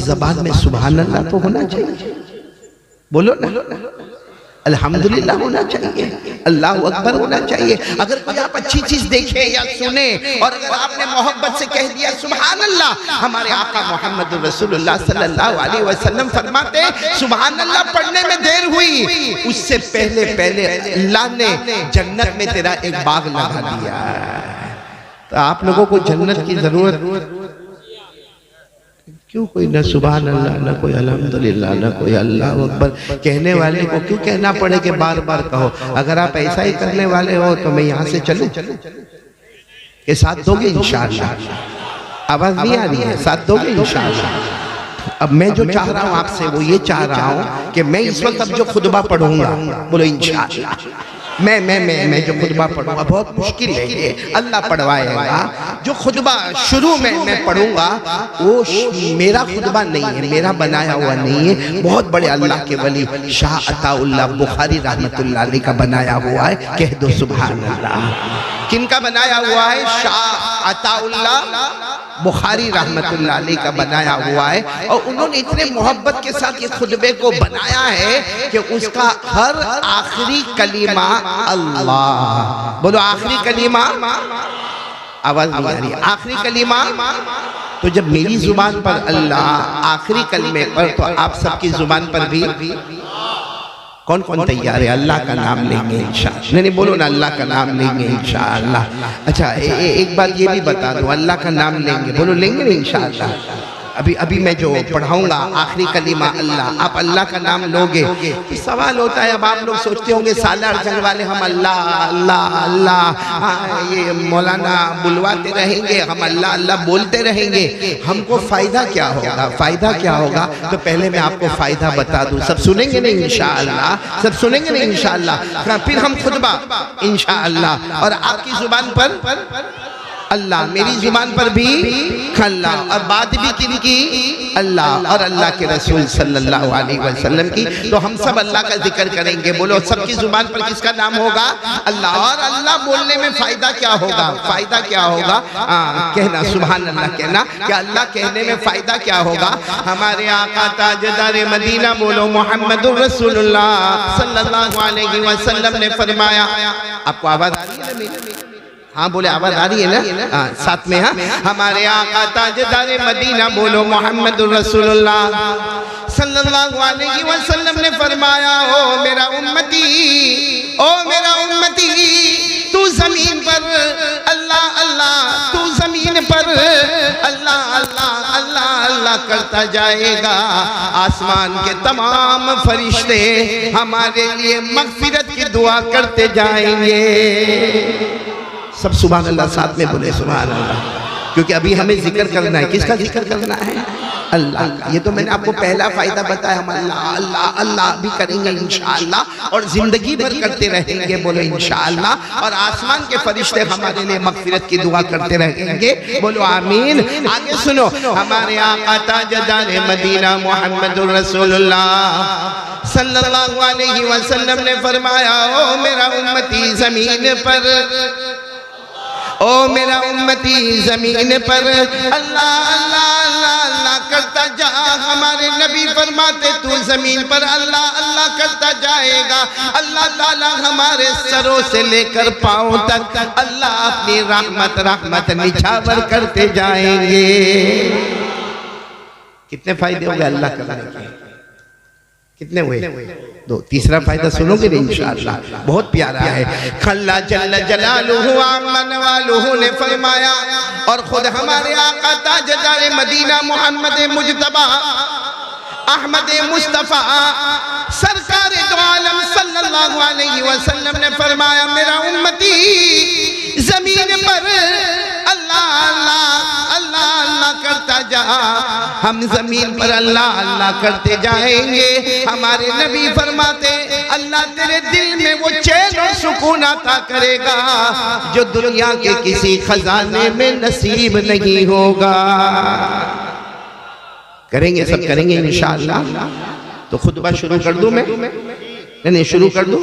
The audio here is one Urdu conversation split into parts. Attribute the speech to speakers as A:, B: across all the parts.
A: زبان میں سبحان اللہ تو ہونا چاہیے، بولو نا، الحمدللہ ہونا چاہیے، اللہ اکبر ہونا چاہیے۔ اگر کوئی آپ اچھی چیز دیکھیں یا سنیں اور اگر آپ نے محبت سے کہہ دیا سبحان اللہ، ہمارے آقا محمد رسول اللہ صلی اللہ علیہ وسلم فرماتے ہیں سبحان اللہ پڑھنے میں دیر ہوئی، اس سے پہلے اللہ نے جنت میں تیرا ایک باغ لگا دیا۔ تو آپ لوگوں کو جنت کی ضرورت کیوں؟ کوئی نہ سبحان اللہ، نہ کوئی الحمدللہ، نہ کوئی اللہ اکبر کہنے والے کو کیوں کہنا پڑے کہ بار بار کہو؟ اگر آپ ایسا ہی کرنے والے ہو تو میں یہاں سے چلوں کہ ساتھ دو گے انشاءاللہ؟ آواز نہیں آ رہی ہے؟ ساتھ دو گے انشاءاللہ؟ اب میں جو چاہ رہا ہوں آپ سے وہ یہ چاہ رہا ہوں کہ میں اس وقت اب جو خطبہ پڑھوں گا، بولو انشاءاللہ، میں جو خطبہ پڑھوں گا بہت مشکل ہے، یہ اللہ پڑھوائے گا۔ جو خطبہ شروع میں پڑھوں گا وہ میرا خطبہ نہیں ہے، میرا بنایا ہوا نہیں ہے، بہت بڑے اللہ کے ولی شاہ عطا اللہ بخاری رحمت اللہ علیہ کا بنایا ہوا ہے، کہہ دو سبحان اللہ۔ کن کا بنایا ہوا ہے؟ شاہ عطا اللہ بخاری رحمت اللہ علیہ کا بنایا ہوا ہے، اور انہوں نے اتنے محبت کے ساتھ یہ خطبے کو بنایا ہے کہ اس کا ہر آخری کلمہ اللہ، بولو آخری کلمہ، آواز نہیں آ رہی، آخری کلمہ۔ تو جب میری زبان پر اللہ آخری کلمے پر، تو آپ سب کی زبان پر بھی کون تیار ہے؟ اللہ کا نام لیں گے انشاءاللہ، نہیں بولو نا اللہ کا نام لیں گے انشاءاللہ۔ اچھا ایک بات یہ بھی بتا دو، اللہ کا نام لیں گے، بولو لیں گے انشاءاللہ؟ ابھی میں جو پڑھاؤں گا آخری کلمہ اللہ، آپ اللہ کا نام لوگے۔ سوال ہوتا ہے، اب آپ لوگ سوچتے ہوں گے سالار جنگ والے ہم اللہ اللہ اللہ یہ مولانا بلواتے رہیں گے، ہم اللہ اللہ بولتے رہیں گے، ہم کو فائدہ کیا ہوگا؟ فائدہ کیا ہوگا؟ تو پہلے میں آپ کو فائدہ بتا دوں، سب سنیں گے نہیں انشاءاللہ؟ سب سنیں گے نہیں انشاءاللہ؟ پھر ہم خطبہ انشاءاللہ، اور آپ کی زبان پر اللہ، میری زبان پر بھی اللہ، اور بات بھی کن کی؟ اللہ اور اللہ کے رسول صلی اللہ علیہ وسلم کی۔ تو ہم سب اللہ کا ذکر کریں گے، بولو سب کی زبان پر کس کا نام ہوگا؟ اللہ۔ اور اللہ بولنے میں فائدہ کیا ہوگا؟ فائدہ کیا ہوگا؟ کہنا سبحان اللہ، کہنا کہ اللہ کہنے میں فائدہ کیا ہوگا؟ ہمارے آقا تاجدار مدینہ بولو محمد رسول اللہ صلی اللہ علیہ وسلم نے فرمایا، آپ کو آواز آ رہی ہے نا؟ ہاں بولے آواز آ رہی ہے نا؟ ساتھ میں ہاں، ہمارے آقا تاجدار مدینہ بولو محمد رسول اللہ صلی اللہ علیہ وسلم نے فرمایا، او میرا امتی، او میرا امتی، تو زمین پر اللہ اللہ، تو زمین پر اللہ اللہ اللہ اللہ کرتا جائے گا، آسمان کے تمام فرشتے ہمارے لیے مغفرت کی دعا کرتے جائیں گے۔ سب سبحان اللہ ساتھ میں بولے سبحان اللہ، کیونکہ ابھی ہمیں ذکر کرنا ہے، کس کا ذکر کرنا ہے؟ اللہ کا۔ یہ تو میں نے آپ کو پہلا فائدہ بتایا، ہم اللہ اللہ اللہ بھی کریں گے انشاءاللہ، اور زندگی بھر کرتے رہیں گے، بولو انشاءاللہ، اور آسمان کے فرشتے ہمارے لئے مغفرت کی دعا کرتے رہیں گے، بولو آمین۔ آگے سنو، ہمارے آقا تاجدار مدینہ محمد رسول اللہ صلی اللہ علیہ وسلم نے فرمایا، او میرا امتی زمین پر، او میرا امتی زمین پر اللہ اللہ اللہ اللہ کرتا جا۔ ہمارے نبی فرماتے تو زمین پر اللہ اللہ کرتا جائے گا، اللہ تعالیٰ ہمارے سروں سے لے کر پاؤں تک اللہ اپنی رحمت رحمت نچھاور کرتے جائیں گے۔ کتنے فائدے ہوں گے اللہ کرنے کے؟ کتنے ہوئے؟ دو۔ تیسرا فائدہ سنو گے انشاءاللہ، بہت پیارا ہے۔ اللہ جل جلالہ عمن والہ نے فرمایا، اور خود ہمارے آقا تاجدار مدینہ محمد مجتبی احمد مصطفیٰ سرکار دو عالم صلی اللہ علیہ وسلم نے فرمایا، میرا امتی زمین پر اللہ اللہ اللہ اللہ کرتا جا، ہم زمین پر اللہ اللہ کرتے جائیں گے۔ ہمارے نبی فرماتے اللہ تیرے دل میں وہ چین اور سکون عطا کرے گا جو دنیا کے کسی خزانے میں نصیب نہیں ہوگا۔ کریں گے، سب کریں گے انشاءاللہ۔ تو خطبہ شروع کر دوں میں؟ نہیں شروع کر دوں؟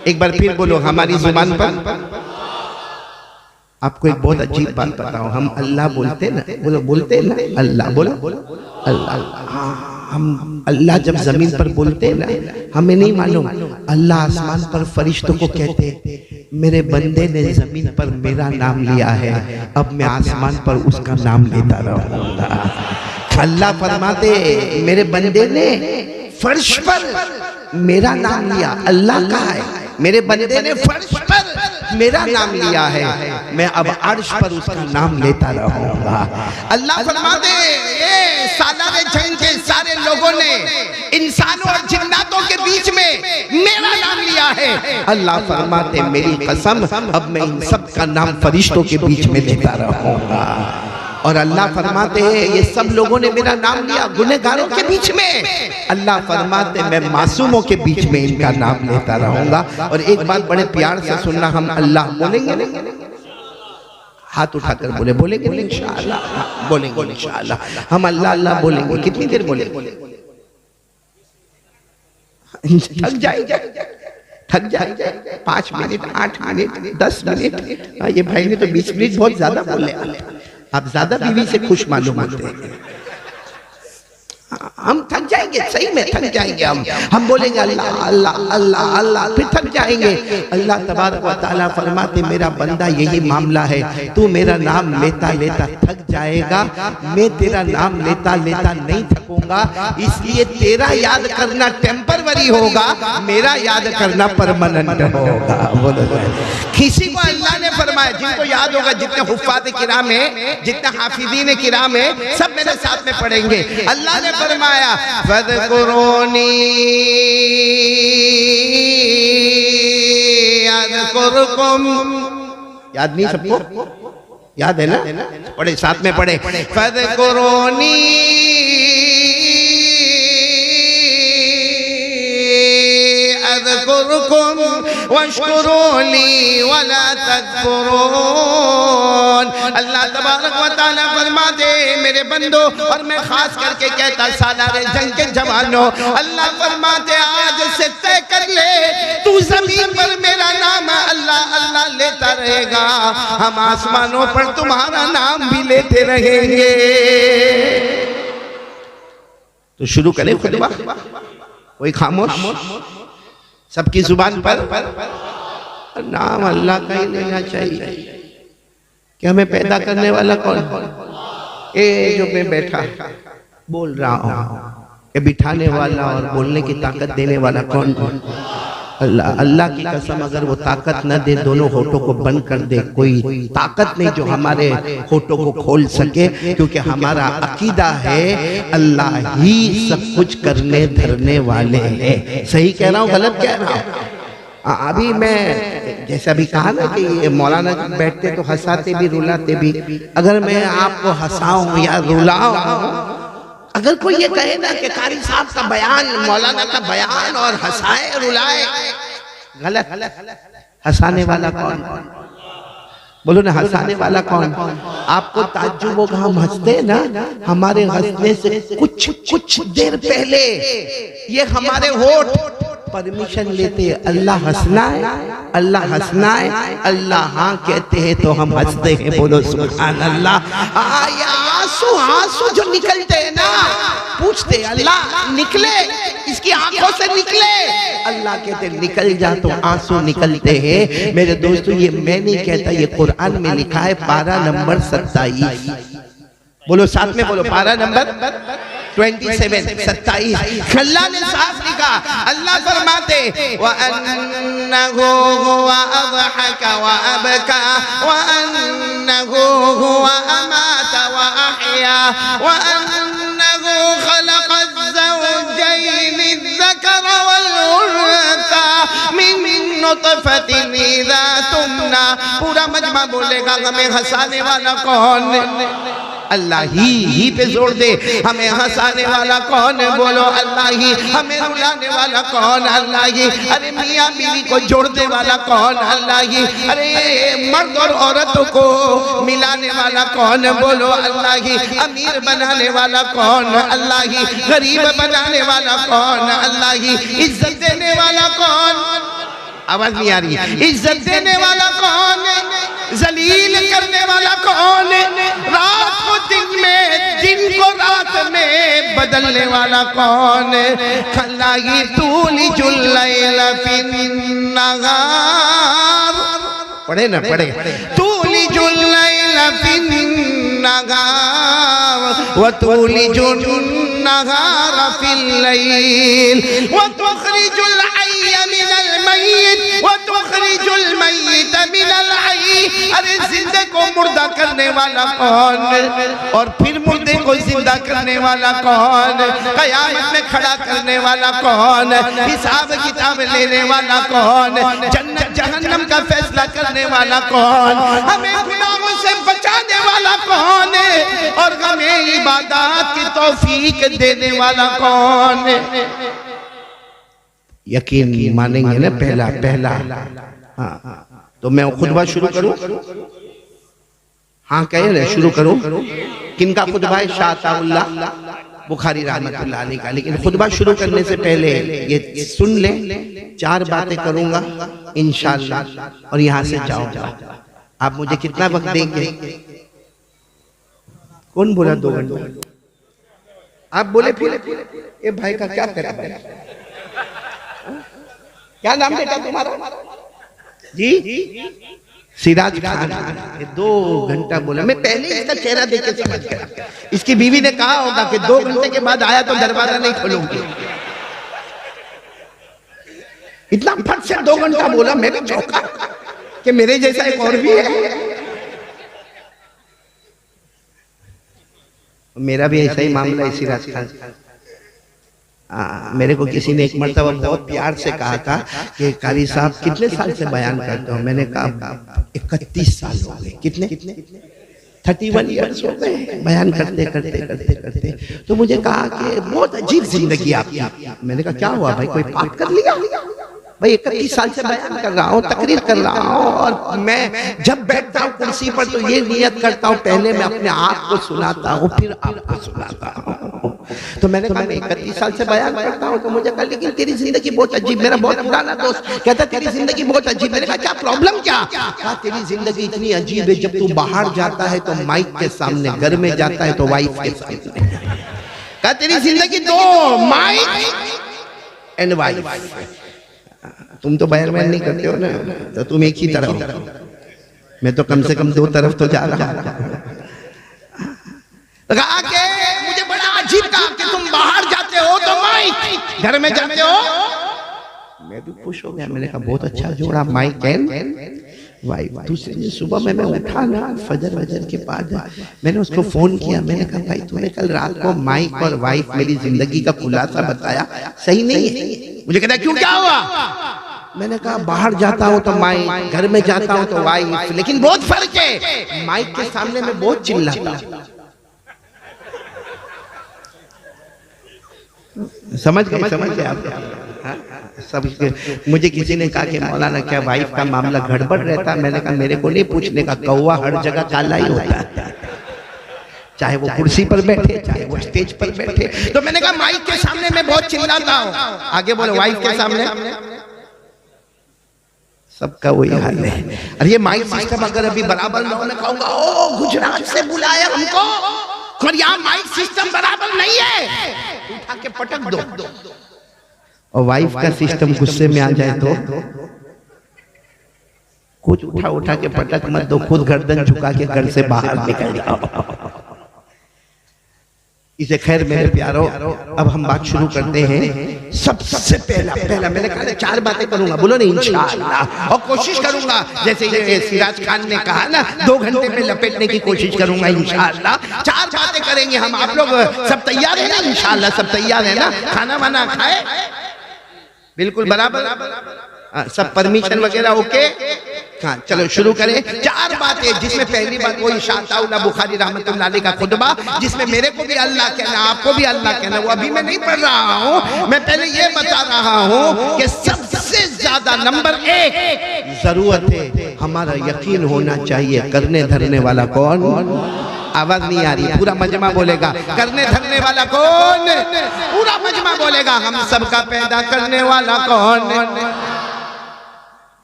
A: ایک بار پھر بولو ہماری زبان پر آپ کو ایک بہت عجیب بات بتاؤں، ہم اللہ بولتے نا، بولتے نا اللہ، بولو اللہ، ہم اللہ جب زمین پر بولتے نا، ہمیں نہیں معلوم اللہ آسمان پر فرشتوں کو کہتے میرے بندے نے زمین پر میرا نام لیا ہے، اب میں آسمان پر اس کا نام لیتا رہوں گا۔ اللہ فرماتے میرے بندے نے فرش پر میرا نام لیا، اللہ کہا ہے میرے بندے نے فرش پر میرا نام لیا ہے، میں اب عرش پر اس کا نام لیتا رہوں گا۔ اللہ فرماتے اے سالار جنگ کے سارے لوگوں نے انسانوں اور جناتوں کے بیچ میں میرا نام لیا ہے، اللہ فرماتے میری قسم اب میں ان سب کا نام فرشتوں کے بیچ میں لیتا رہوں گا۔ اور اللہ فرماتے ہیں یہ سب لوگوں نے میرا نام لیا گنہگاروں کے بیچ میں، اللہ فرماتے میں معصوموں کے بیچ میں ان کا نام لیتا رہوں گا۔ اور ایک بات بڑے پیار سے سننا، ہم اللہ بولیں گے، ہاتھ اٹھا کر بولیں گے انشاءاللہ، بولیں گے انشاءاللہ، ہم اللہ اللہ بولیں گے۔ کتنی دیر بولیں گے؟ تھک جائیں گے، 5 منٹ، 8 منٹ، 10 منٹ۔ یہ بھائی نے تو 20 منٹ بہت زیادہ بولے، آپ زیادہ بیوی سے خوش معلوم ہوتے ہیں۔ ہم تھک جائیں گے، صحیح میں تھک جائیں گے، ہم بولیں گے اللہ اللہ اللہ اللہ، پھر تھک جائیں گے۔ اللہ تبارک و تعالیٰ فرماتے میرا بندہ یہی معاملہ ہے، تو میرا نام لیتا لیتا تھک جائے گا، میں تیرا نام لیتا لیتا نہیں تھکوں گا، اس لیے تیرا یاد کرنا ٹیمپروری ہوگا، میرا یاد کرنا پرماننٹ ہوگا۔ کسی کو اللہ نے فرمایا، جن کو یاد ہوگا، جتنے حفاظ کرام ہیں، جتنے حافظین کرام ہیں، سب میرے ساتھ میں پڑھیں گے۔ اللہ نے فرمایا فَذْكُرُونِي أَذْكُرْكُمْ، یاد نہیں سب کو؟ یاد ہے نا؟ پڑھے ساتھ میں پڑھے فَذْكُرُونِي أَذْكُرْكُمْ وَاشْكُرُوا لِي وَلَا تَكْفُرُونَ۔ اللہ تبارک و تعالیٰ فرماتے میرے بندوں، اور میں خاص کر کے کہتا سالار جنگ کے جوانوں، اللہ فرماتے آج سے طے کر لے تو زمین پر میرا نام اللہ اللہ لیتا رہے گا، ہم آسمانوں پر تمہارا نام بھی لیتے رہیں گے۔ تو شروع کریں خطبہ، کوئی خاموش، سب کی زبان پر نام اللہ کا ہی لینا چاہیے۔ کہ ہمیں پیدا کرنے والا کون؟ اے جو میں بیٹھا بول رہا ہوں، کہ بٹھانے والا اور بولنے کی طاقت دینے والا کون؟ اللہ۔ اللہ کی قسم اگر وہ طاقت نہ دے، دونوں ہونٹوں کو بند کر دے، کوئی طاقت نہیں جو ہمارے ہونٹوں کو کھول سکے، کیونکہ ہمارا عقیدہ ہے اللہ ہی سب کچھ کرنے دھرنے والے ہیں۔ صحیح کہہ رہا ہوں غلط کہہ رہا ہوں؟ ابھی میں جیسے ابھی کہا نا کہ مولانا بیٹھتے تو ہنساتے بھی رلاتے بھی، اگر میں آپ کو ہنساؤں یا رلاؤں، اگر کوئی یہ کہے نا کہ قاری صاحب کا بیان، مولانا کا بیان اور ہنسائے رلائے، غلط۔ ہنسانے والا کون؟ بولو نا، ہنسانے والا کون؟ آپ کو تعجب ہوگا ہم ہنستے نا، ہمارے ہنسنے سے کچھ دیر پہلے یہ ہمارے ہونٹ پرمیشن لیتے ہیں اللہ ہنسنا ہے، اللہ ہنسنا ہے، اللہ ہاں کہتے ہیں تو ہم ہنستے ہیں۔ بولو سبحان اللہ۔ آنسو جو نکلتے ہیں نا، پوچھتے اللہ نکلے، اس کی آنکھوں سے نکلے، اللہ کہتے نکل جا، تو آنسو نکلتے ہیں۔ میرے دوستو یہ میں نہیں کہتا، یہ قرآن میں لکھا ہے، پارہ نمبر 27۔ بولو ساتھ میں بولو، پارہ نمبر 27۔ اللہ نے صاف لکھا، اللہ فرماتے وَأَنَّهُ هُوَ أَضْحَكَ وَأَبْكَى وَأَنَّهُ هُوَ أَمَاتَ وَأَحْيَا وَأَنَّهُ خَلَقَ الزَّوْجَيْنِ الذَّكَرَ وَالْأُنثَى مِن نُطْفَةٍ إِذَا تُمْنَى۔ پورا مجمع بولے گا ہمیں ہنسانے والا کون؟ اللہ ہی پہ زور دے، ہمیں ہنسانے والا کون؟ بولو اللہ ہی۔ ہمیں رلانے والا کون؟ اللہ ہی۔ ارے میاں بیوی کو جوڑنے والا کون؟ اللہ ہی۔ ارے مرد اور عورتوں کو ملانے والا کون؟ بولو اللہ ہی۔ امیر بنانے والا کون؟ اللہ ہی۔ غریب بنانے والا کون؟ اللہ ہی۔ عزت دینے والا کون؟ آواز نہیں آ رہی۔ عزت دینے والا کون؟ ذلیل کرنے والا کون ہے؟ رات کو دن میں، دن کو رات میں بدلنے والا کون ہے؟ کھلائی تولج اللیل فی النہار، پڑھے نا پڑھے، تولج اللیل فی النہار وتولج النہار فی اللیل وتخرج الحی من المیت وتخرج المیت من الحی۔ ارے زندہ کو مردہ کرنے والا کون اور پھر مردے کو زندہ کرنے والا کون؟ قیامت میں کھڑا کرنے والا کون؟ حساب کتاب لینے والا کون؟ جنت جہنم کا فیصلہ کرنے والا کون؟ ہمیں گناہوں سے بچانے والا کون ہے اور ہمیں عبادات کی توفیق دینے والا کون ہے؟ یقین مانیں گے نا پہلا تو میں خطبہ شروع کروں؟ ہاں کہے نا شروع کروں؟ کن کا خطبہ ہے؟ شاہ عطا اللہ بخاری رحمت اللہ علیہ کا۔ لیکن خطبہ شروع کرنے سے پہلے یہ سن لیں، 4 باتیں کروں گا انشاءاللہ اور یہاں سے جاؤ۔ آپ مجھے کتنا وقت دیں گے؟ کون بولا 2 گھنٹے؟ آپ بولے پھر اے بھائی کا کیا کرا بھائی؟ کیا نام بیٹا تمہارا؟ جی سراج خان۔ 2 گھنٹہ بولا، میں پہلے اس کا چہرہ دیکھ کے سمجھ گیا۔ اس کی بیوی نے کہا ہوگا کہ 2 گھنٹے کے بعد آیا تو دروازہ نہیں کھولوں گی۔ اتنا پھٹ سے 2 گھنٹہ بولا، میں بھی چوکا کہ میرے جیسا ایک اور بھی ہے۔ میرا بھی ایسا ہی معاملہ ہے سراج خان۔ میرے کو کسی نے ایک مرتبہ بہت پیار سے کہا تھا کہ قاری صاحب کتنے سال سے بیان کرتے ہو؟ میں نے کہا 31 سال ہو گئے۔ کتنے؟ 31 ایئرز ہو گئے بیان کرتے کرتے۔ تو مجھے کہا کہ بہت عجیب زندگی آپ کی۔ میں نے کہا کیا ہوا بھائی، کوئی پاپ کر لیا؟ بھائی 31 سال سے بیان کر رہا ہوں، تقریر کر رہا ہوں، اور میں جب بیٹھتا ہوں کرسی پر تو یہ نیت کرتا ہوں پہلے میں اپنے آپ کو سناتا ہوں پھر آپ کو سناتا ہوں۔ تو میں نے کہا میں 31 سال سے بیان کرتا ہوں۔ تو مجھے کہا لیکن تیری زندگی بہت عجیب۔ میرا بہت پرانا دوست کہتا تیری زندگی بہت عجیب۔ میں نے کہا کیا پرابلم کیا؟ کہا تیری زندگی اتنی عجیب ہے، جب تو باہر جاتا ہے تو مائک کے سامنے، گھر میں جاتا ہے تو وائف کے سامنے۔ کہا تیری زندگی 2 مائک اینڈ وائف۔ تم تو بیان نہیں کرتے ہو نا، تو تم ایک ہی طرف ہو، میں تو کم سے کم 2 طرف تو جا رہا ہوں۔ کہا کہ مجھے بڑا عجیب کہا کہ تم باہر جاتے ہو تو مائک، گھر میں جاتے ہو۔ میں بھی خوش ہو گیا، میں نے کہا بہت اچھا جوڑا، مائک اینڈ وائف۔ دوسرے دن صبح میں اٹھا نا فجر کے بعد میں نے اس کو فون کیا، میں نے کہا بھائی تو نے کل رات کو مائک اور وائف میری زندگی کا خلاصہ بتایا، صحیح نہیں ہے۔ مجھے کہتا کیوں، کیا ہوا؟ میں نے کہا باہر جاتا ہوں تو مائک، گھر میں جاتا ہوں تو وائف، لیکن بہت فرق ہے، مائک کے سامنے میں بہت چلاتا ہوں۔ سمجھ گئے آپ؟ سب مجھے کسی نے کہا کہ مولانا کیا وائف کا معاملہ گڑبڑ رہتا؟ میں نے کہا میرے کو نہیں پوچھنے کا، کوا ہر جگہ کالا ہی ہوتا ہے، چاہے وہ کرسی پر بیٹھے چاہے وہ اسٹیج پر بیٹھے۔ تو میں نے کہا مائک کے سامنے میں بہت چلاتا ہوں، آگے بولے وائف کے سامنے سب کا وہی حال ہے۔ اور یہ مائک سسٹم اگر ابھی برابر نہ ہو، میں کہوں گا او گجرات سے بلایا ہم کو، اور یہاں مائک سسٹم برابر نہیں ہے، اٹھا کے پٹک دو۔ اور وائف کا سسٹم غصے میں آ جائے تو کچھ اٹھا کے پٹک مت دو، خود گردن جھکا کے گھر سے باہر نکل جاؤ۔ اسے خیر میرے پیارو، اب ہم بات شروع کرتے ہیں۔ سب سے پہلا میں نے کہا 4 باتیں کروں گا، بولو نہیں انشاءاللہ، اور کوشش کروں گا جیسے یہ سراج خان نے کہا نا 2 گھنٹے میں لپیٹنے کی کوشش کروں گا انشاءاللہ۔ 4 باتیں کریں گے ہم۔ آپ لوگ سب تیار ہیں نا انشاءاللہ؟ سب تیار ہیں نا؟ کھانا وانا کھائے بالکل برابر؟ سب پرمیشن وغیرہ اوکے؟ ہاں چلو شروع کریں۔ 4 باتیں، جس میں پہلی بات وہی شاہ عطا اللہ بخاری رحمت اللہ علیہ کا خطبہ، جس میں میرے کو بھی اللہ کہنا، آپ کو بھی اللہ کہنا، وہ ابھی میں نہیں پڑھ رہا ہوں، میں پہلے یہ بتا رہا ہوں کہ سب سے زیادہ نمبر 1 ضرورت ہے ہمارا یقین ہونا چاہیے کرنے دھرنے والا کون؟ آواز نہیں آ رہی، پورا مجمع بولے گا کرنے دھرنے والا کون؟ پورا مجمع بولے گا ہم سب کا پیدا کرنے والا کون؟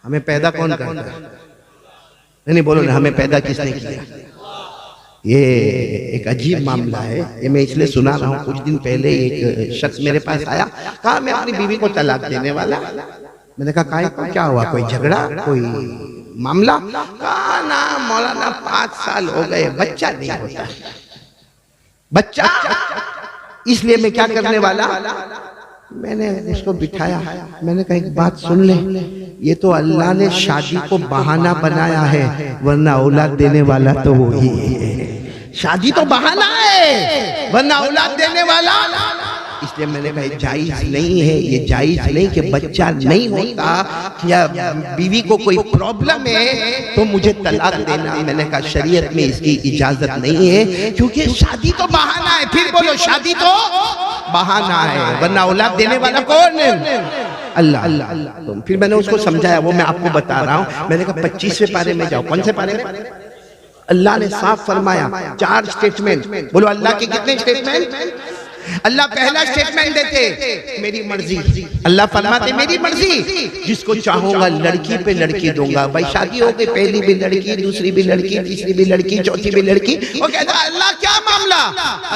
A: ہمیں پیدا کون کرتا ہے؟ نہیں بولو نا، ہمیں پیدا کس نے کیا؟ یہ ایک عجیب معاملہ ہے، یہ میں اس لیے سنا رہا ہوں۔ کچھ دن پہلے ایک شخص میرے پاس آیا، کہا میں اپنی بیوی کو طلاق دینے والا۔ میں نے کہا کیا ہوا، کوئی جھگڑا، کوئی معاملہ؟ کہا نا مولانا 5 سال ہو گئے بچہ نہیں ہوتا، بچہ، اس لیے میں کیا کرنے والا؟ میں نے اس کو بٹھایا، میں نے کہا ایک بات سن لے، یہ تو اللہ نے شادی کو بہانہ بنایا ہے، ورنہ اولاد دینے والا تو وہی ہے۔ شادی تو بہانہ ہے ورنہ اولاد دینے والا، اس لیے میں نے کہا یہ جائز نہیں ہے، یہ جائز نہیں کہ بچہ نہیں ہوتا یا بیوی کو کوئی پرابلم ہے تو مجھے طلاق دینا۔ میں نے کہا شریعت میں اس کی اجازت نہیں ہے، کیونکہ شادی تو بہانہ ہے۔ پھر بولو، شادی تو بہانہ ہے ورنہ اولاد دینے والا کون ہے؟ اللہ۔ پھر میں نے اس کو سمجھایا، وہ میں آپ کو بتا رہا ہوں۔ میں نے کہا 25ویں پارے میں جاؤ۔ کون سے پارے میں؟ اللہ نے صاف فرمایا 4 سٹیٹمنٹ۔ بولو اللہ کے کتنے سٹیٹمنٹ؟ اللہ پہلا سٹیٹمنٹ دیتے میری مرضی، اللہ فرماتے میری مرضی، جس کو چاہوں گا لڑکی پہ لڑکی دوں گا۔ بھائی شادی ہو گئی، پہلی بھی لڑکی، دوسری بھی لڑکی، تیسری بھی لڑکی، چوتھی بھی لڑکی، وہ کہتا اللہ کیا معاملہ؟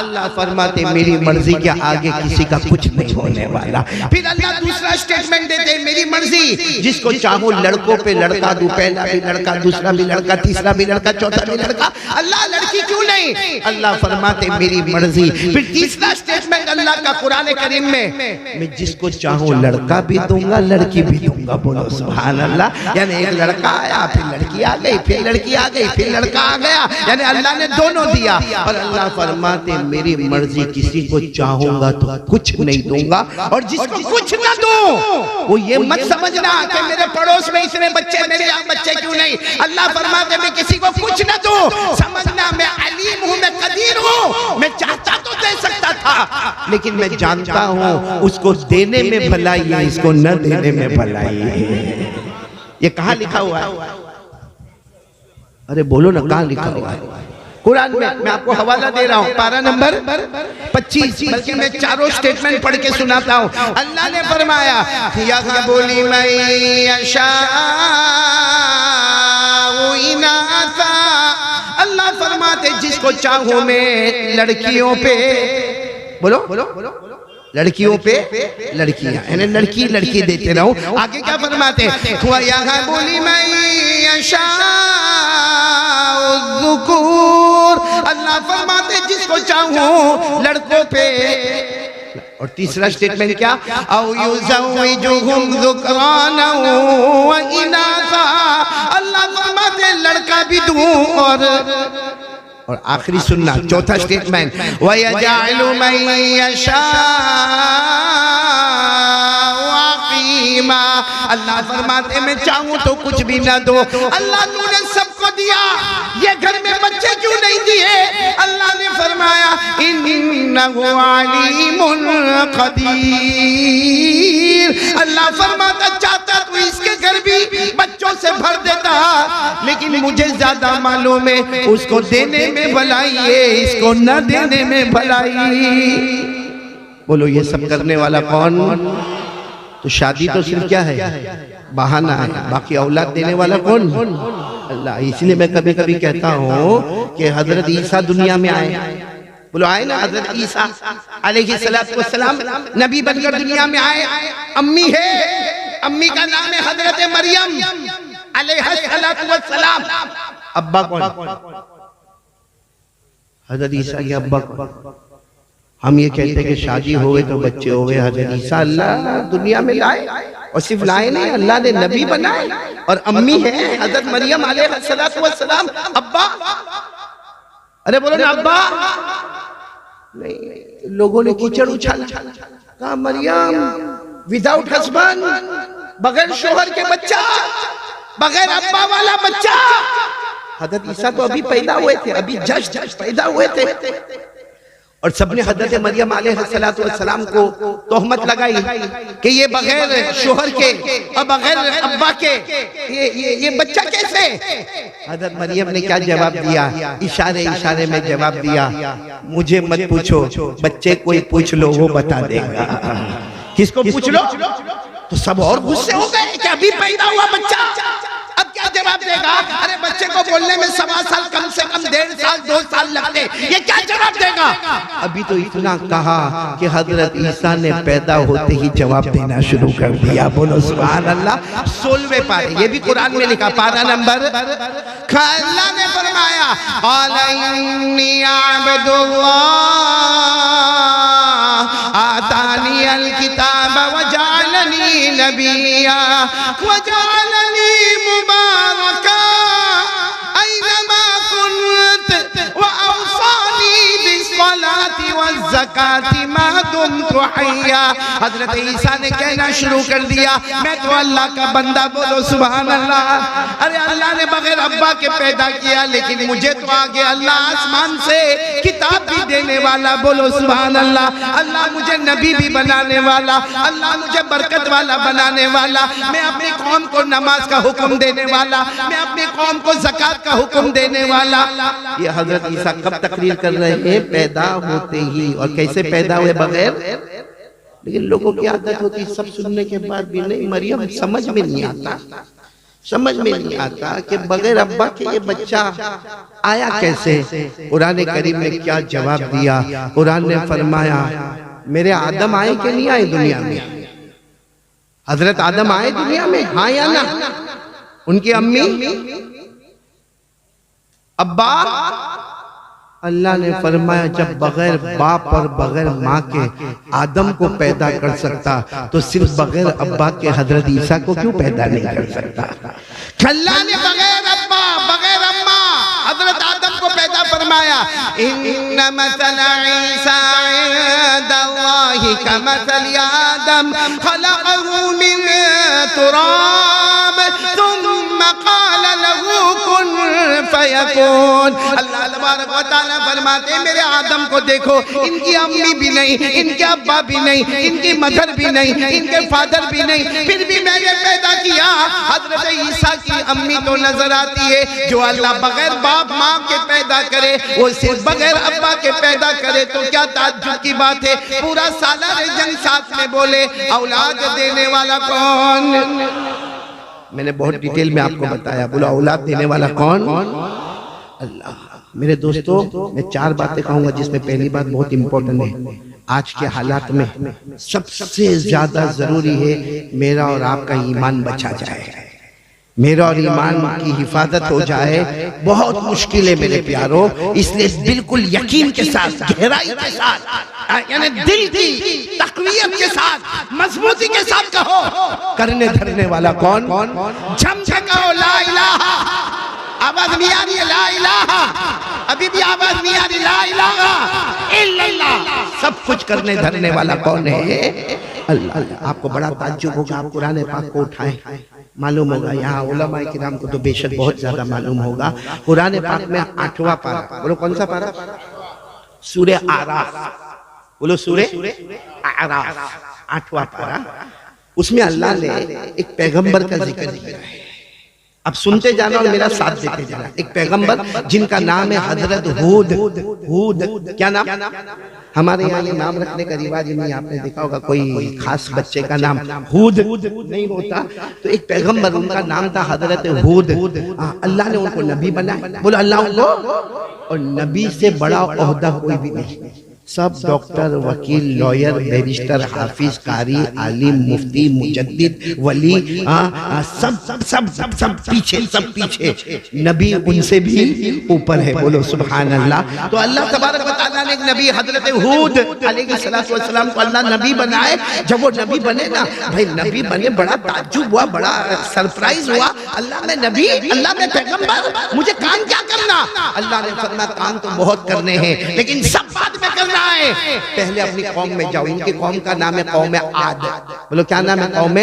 A: اللہ فرماتے میری مرضی کے آگے کسی کا کچھ نہیں ہونے والا۔ پھر اللہ دوسرا سٹیٹمنٹ دیتے میری مرضی، جس کو چاہوں لڑکوں پہ لڑکا دوں، پہلا بھی لڑکا، دوسرا بھی لڑکا، تیسرا بھی لڑکا، چوتھا بھی لڑکا۔ اللہ لڑکی کیوں نہیں؟ اللہ فرماتے میری مرضی۔ پھر تیسرا سٹیٹمنٹ اللہ کا قرآن کریم میں جس کو چاہوں لڑکا بھی دوں گا، لڑکی بھی دوں گا۔ بولو سبحان اللہ۔ یعنی ایک لڑکا آیا، پھر لڑکی آ گئی، پھر لڑکی آ گئی، پھر لڑکا آ گیا، یعنی اللہ نے دونوں دیا۔ اور اللہ فرماتے میری مرضی، کسی کو چاہوں گا تو کچھ نہیں دوں گا، اور جس کو کچھ نہ دوں وہ یہ مت سمجھنا کہ میرے پڑوس میں اتنے بچے، میرے یہاں بچے کیوں نہیں۔ اللہ فرماتے میں کسی کو کچھ نہ دوں، سمجھنا میں علیم ہوں، میں قدیر ہوں، میں چاہتا تو دے سکتا تھا، لیکن میں جانتا ہوں اس کو دینے میں بھلائی ہے، اس کو نہ دینے میں بھلائی ہے۔ یہ کہاں لکھا ہوا ہے؟ ارے بولو نا، کہاں لکھا ہوا ہے؟ قرآن میں۔ میں آپ کو حوالہ دے رہا ہوں، پارہ نمبر 25، بلکہ میں چاروں سٹیٹمنٹ پڑھ کے سناتا ہوں۔ اللہ نے فرمایا یَغَبُ لِمَن یَشَاءُ اِنَاثًا، اللہ فرماتے جس کو چاہوں میں لڑکیوں پہ، بولو لڑکیوں پہ لڑکیاں، یعنی لڑکی لڑکی دیتے رہو۔ آگے کیا فرماتے ہیں؟ وَيَغَبُ لِمَن يَشَاءُ الذُّكُورَ، اللہ فرماتے جس کو چاہوں لڑکوں پہ۔ اور تیسرا سٹیٹمنٹ کیا؟ اَوْ يُزَوِّجُهُمْ ذُكْرَانًا وَإِنَاثًا، اللہ فرماتے لڑکا بھی دوں اور آخری سننا، چوتھا سٹیٹمنٹ وَيَجْعَلُ مَن يَشَاءُ عَقِيمًا، اللہ فرماتے میں چاہوں تو کچھ بھی نہ دو۔ اللہ تو نے سب کو دیا، یہ گھر میں بچے کیوں نہیں دیے؟ اللہ نے فرمایا اِنَّهُ عَلِيمٌ قَدِيرٌ، اللہ فرماتا چاہتا تو اس کے گھر بھی بچوں سے بھر دیتا، لیکن مجھے زیادہ معلوم ہے اس کو دینے میں بھلائی ہے، اس کو نہ دینے میں بھلائی۔ بولو یہ سب کرنے والا کون؟ تو شادی تو صرف کیا ہے؟ بہانہ ہے، باقی اولاد دینے والا کون؟ اللہ۔ اس لیے میں کبھی کبھی کہتا ہوں کہ حضرت عیسیٰ دنیا میں آئے، بولو آئے نا، حضرت عیسیٰ علیہ السلام نبی بن کر دنیا میں آئے، امی ہے، امی کا نام ہے حضرت مریم علیہ السلام۔ ابا کون؟ حضرت عیسیٰ کے ابا کون؟ ہم یہ کہتے ہیں کہ شادی ہوئے تو بچے ہوئے، حضرت عیسیٰ اللہ دنیا میں لائے، اور صرف لائے نہیں، اللہ نے نبی بنائے، اور امی ہے حضرت مریم علیہ السلام۔ ابا، ارے بولو نا ابا نہیں۔ لوگوں نے کیچڑ اچھالا، کہا مریم وداؤٹ ہسبینڈ، بغیر شوہر کے بچہ، بغیر ابا والا بچہ۔ حضرت عیسیٰ تو ابھی پیدا ہوئے تھے، ابھی جسٹ پیدا ہوئے تھے، اور سب نے حضرت مریم علیہ السلام کو تہمت لگائی کہ یہ بغیر شوہر کے اور بغیر ابا کے یہ بچہ کیسے؟ حضرت مریم نے کیا جواب دیا؟ اشارے میں جواب دیا، مجھے مت پوچھو، بچے کوئی پوچھ لو وہ بتا دے گا۔ کس کو پوچھ لو؟ تو سب اور غصے ہو گئے کہ ابھی پیدا ہوا بچہ، اب کیا جواب دے گا؟ ارے بچے کو بولنے میں 1.25 سال کم سے کم 1.5 سال 2 سال لگتے، یہ کیا جواب دے گا؟ ابھی تو اتنا کہا کہ حضرت عیسیٰ نے پیدا ہوتے ہی جواب دینا شروع کر دیا. بولو سبحان اللہ. 16ویں پارے، یہ بھی قرآن میں لکھا، پارہ نمبر. اللہ نے فرمایا قال انی عبد اللہ آتانی الکتاب وجعلنی نبیا وجعلنی مبارکا اینما کنت واوصانی بالصلاة والزکاة ما دمت حیا. حضرت عیسیٰ نے کہنا شروع کر دیا میں تو اللہ کا بندہ. بولو سبحان اللہ. ارے اللہ نے بغیر ابا کے پیدا کیا، لیکن مجھے تو آگے اللہ آسمان سے کتاب بھی دینے والا. بولو سبحان اللہ. اللہ مجھے نبی بھی بنانے والا، اللہ مجھے برکت والا بنانے والا. میں اپنی قوم کو نماز کا حکم دینے والا، میں اپنی قوم کو زکوٰۃ کا حکم دینے والا. یہ حضرت عیسیٰ کب تقریر کر رہے ہیں؟ پیدا ہوتے ہی. اور کیسے پیدا ہوئے؟ بغیر. لیکن لوگوں کی عادت ہوتی سب سننے کے بعد بھی نہیں. مریم سمجھ میں نہیں آتا، سمجھ میں نہیں آتا کہ بغیر ابا کے یہ بچہ آیا کیسے. قرآن کریم نے کیا جواب دیا؟ قرآن نے فرمایا میرے آدم آئے کہ نہیں آئے دنیا میں؟ حضرت آدم آئے دنیا میں، ہاں یا نہ؟ ان کی امی ابا؟ اللہ نے فرمایا جب بغیر باپ اور بغیر ماں کے آدم کو پیدا کر سکتا تو صرف بغیر ابا کے حضرت عیسیٰ کو کیوں پیدا نہیں کر سکتا؟ اللہ نے بغیر ابا بغیر اماں حضرت آدم کو پیدا فرمایا. ان مثل عیسیٰ عند اللہ کمثل آدم خلقه من تراب ثم قال له کن فیکون. اللہ تبارک و تعالیٰ فرماتے ہیں میرے آدم کو دیکھو، ان کی امی بھی نہیں، ان کے ابا بھی نہیں، ان کی مدر بھی نہیں، ان کے فادر بھی نہیں، پھر بھی میں نے پیدا کیا. حضرت عیسیٰ کی امی تو نظر آتی ہے. جو اللہ بغیر باپ ماں کے پیدا کرے وہ صرف بغیر ابا کے پیدا کرے تو کیا تعجب کی بات ہے. پورا سالار جنگ ساتھ میں بولے اولاد دینے والا کون؟ میں نے بہت ڈیٹیل میں آپ کو بتایا. بولو اولاد دینے والا کون؟ اللہ. میرے دوستو میں 4 باتیں کہوں گا جس میں پہلی بات بہت امپورٹنٹ ہے. آج کے حالات میں سب سے زیادہ ضروری ہے میرا اور آپ کا ایمان بچا جائے، میرا اور ایمان کی حفاظت ہو جائے. بہت مشکل ہے میرے پیاروں. اس لیے بالکل یقین کے ساتھ، گہرائی کے ساتھ، یعنی دل کی تقویت کے ساتھ، مضبوطی کے ساتھ کہو کرنے دھرنے والا کون؟ جھم سے کہو لا الہ. آواز نہیں آ رہی ہے لا الہ؟ ابھی بھی آواز نہیں آ رہی لا الہ الا اللہ؟ سب کچھ کرنے دھرنے والا کون ہے؟ اللہ. آپ کو بڑا تعجب ہوگا، آپ قرآن پاک کو اٹھائیں، معلوم ہوگا یہاں علماء کرام کو تو بے شک بہت زیادہ معلوم ہوگا. قرآن پاک میں 8واں پارہ، بولو کون سا پارہ؟ سورہ اعراف. بولو سورہ اعراف 8واں پارہ. اس میں اللہ نے ایک پیغمبر کا ذکر کیا ہے. اب سنتے جانا اور میرا ساتھ دیتے جانا. ایک پیغمبر جن کا نام ہے حضرت ہود. ہود کیا نام؟ ہمارے یہاں یہ نام رکھنے کا رواج نہیں. آپ نے دیکھا ہوگا کوئی خاص بچے کا نام ہود نہیں ہوتا. تو ایک پیغمبر ان کا نام تھا حضرت ہود. اللہ نے ان کو نبی بنایا. بولو اللہ ان کو. اور نبی سے بڑا عہدہ کوئی بھی نہیں. سب ڈاکٹر، وکیل، لائر، بیرسٹر، حافظ، قاری، عالم، مفتی، مجدد، ولی، سب سب سب سب سب پیچھے، سب پیچھے. نبی ان سے بھی اوپر ہے. بولو سبحان اللہ. تو اللہ تبارک و تعالیٰ نے ایک نبی حضرت ہود علیہ السلام کو اللہ نبی بنائے. جب وہ نبی بنے نا بھائی، نبی بنے بڑا تعجب ہوا، بڑا سرپرائز ہوا. اللہ میں نبی، اللہ میں پیغمبر، مجھے کام کیا کرنا؟ اللہ نے فرمایا کام تو بہت کرنے ہیں لیکن سب بعد میں کرنا ہے. پہلے اپنی قوم میں جاؤ. ان کی قوم کا نام ہے قوم عاد. بولو کیا نام ہے؟ قوم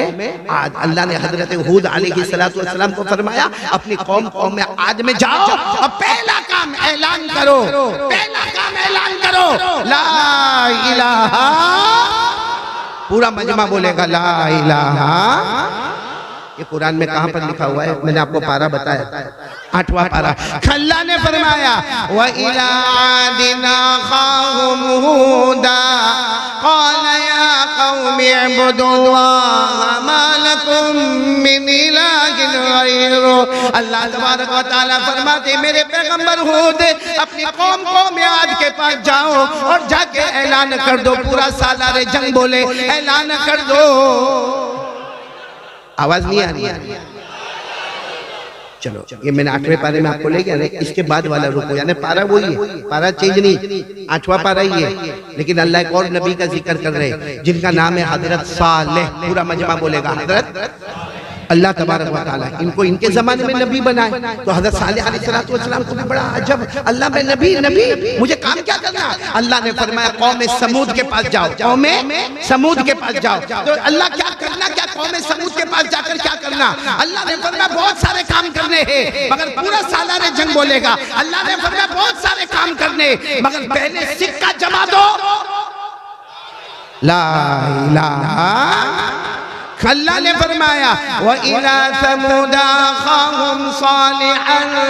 A: عاد. اللہ نے حضرت ہود علیہ السلام کو فرمایا اپنی قوم عاد میں جاؤ اور پہلا کام اعلان کرو، پہلا کام اعلان کرو لا الہ. پورا مجمع بولے گا لا الہ. یہ قرآن میں کہاں پر لکھا ہوا ہے؟ میں نے آپ کو پارہ بتایا 8واں پارہ. اللہ نے فرمایا وَإِلَىٰ عَادٍ أَخَاهُمْ هُودًا قَالَ يَا قوم اعبدوا اللہ ما لکم من الہ غیرہ. اللہ تبارک و تعالیٰ فرماتے میرے پیغمبر ہود اپنی قوم کو میعاد کے پاس جاؤ اور جا کے اعلان کر دو, پورا سالار جنگ بولے اعلان کر دو. آواز نہیں آ رہی؟ چلو یہ میں نے 8ویں پارے میں آپ کو لے گیا, اس کے بعد والا رکو, یعنی پارہ وہی ہے, پارہ چینج نہیں, 8واں پارہ ہی ہے, لیکن اللہ ایک اور نبی کا ذکر کر رہے ہیں جن کا نام ہے حضرت صالح. پورا مجمع بولے گا حضرت اللہ تبارک و تعالیٰ ان کو ان کے زمانے میں نبی بنائے. تو حضرت صالح علیہ السلام کو بھی بڑا عجب, اللہ میں نبی مجھے کام کیا کرنا؟ اللہ نے فرمایا قوم سمود کے پاس جاؤ, قوم سمود کے پاس جاؤ. تو اللہ کیا کرنا, کیا قوم سمود کے پاس جا کر کیا کرنا؟ اللہ نے فرمایا بہت سارے کام کرنے ہیں مگر پورا سالار جنگ بولے گا. اللہ نے فرمایا بہت سارے کام کرنے مگر پہلے سکہ جما دو لا الہ. اللہ نے فرمایا وَإِلَىٰ ثَمُودَ أَخَاهُمْ صَالِحًا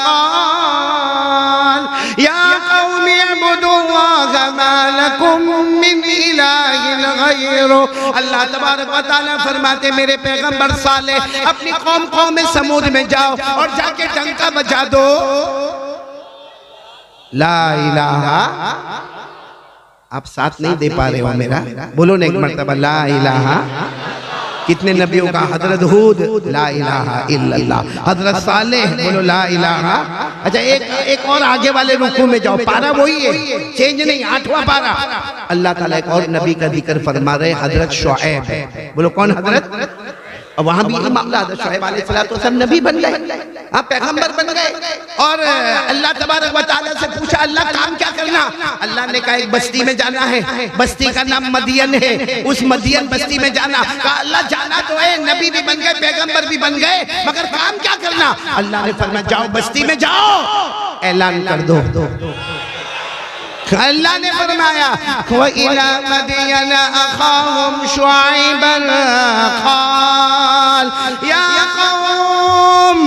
A: قَالَ يَا قَوْمِ اعْبُدُوا اللَّهَ مَا لَكُم مِّنْ إِلَٰهٍ غَيْرُهُ. اللہ تبارک و تعالیٰ فرماتے میرے پیغمبر صالح اپنی قوم سمود میں جاؤ اور جا کے ڈنکا بجا دو لا الہ. آپ ساتھ نہیں دے پا رہے ہو میرا, بولو نا ایک مرتبہ لا الہ. کتنے نبیوں کا؟ حضرت ہود لا الہ الا اللہ, حضرت صالح بولو لا الہ. اچھا ایک اور آگے والے رکوع میں جاؤ, پارہ وہی ہے, چینج نہیں, 8واں پارہ. اللہ تعالیٰ ایک اور نبی کا ذکر فرما رہے حضرت شعیب. بولو کون حضرت؟ اور وہاں بھی یہ معاملہ حضرت شعیب علیہ السلام نبی بن گئے, آپ پیغمبر بن گئے. اور اللہ تبارک و تعالیٰ سے پوچھا اللہ کام کیا کرنا؟ اللہ نے کہا ایک بستی میں جانا ہے, بستی کا نام مدین ہے, اس مدین بستی میں جانا. کہا اللہ جانا تو ہے, نبی بھی بن گئے پیغمبر بھی بن گئے مگر کام کیا کرنا؟ اللہ نے فرمایا جاؤ بستی میں جاؤ اعلان کر دو. اللہ نے فرمایا وَإِلَىٰ مَدْيَنَ أَخَاهُمْ شُعَيْبًا قَالَ يَا قَوْمِ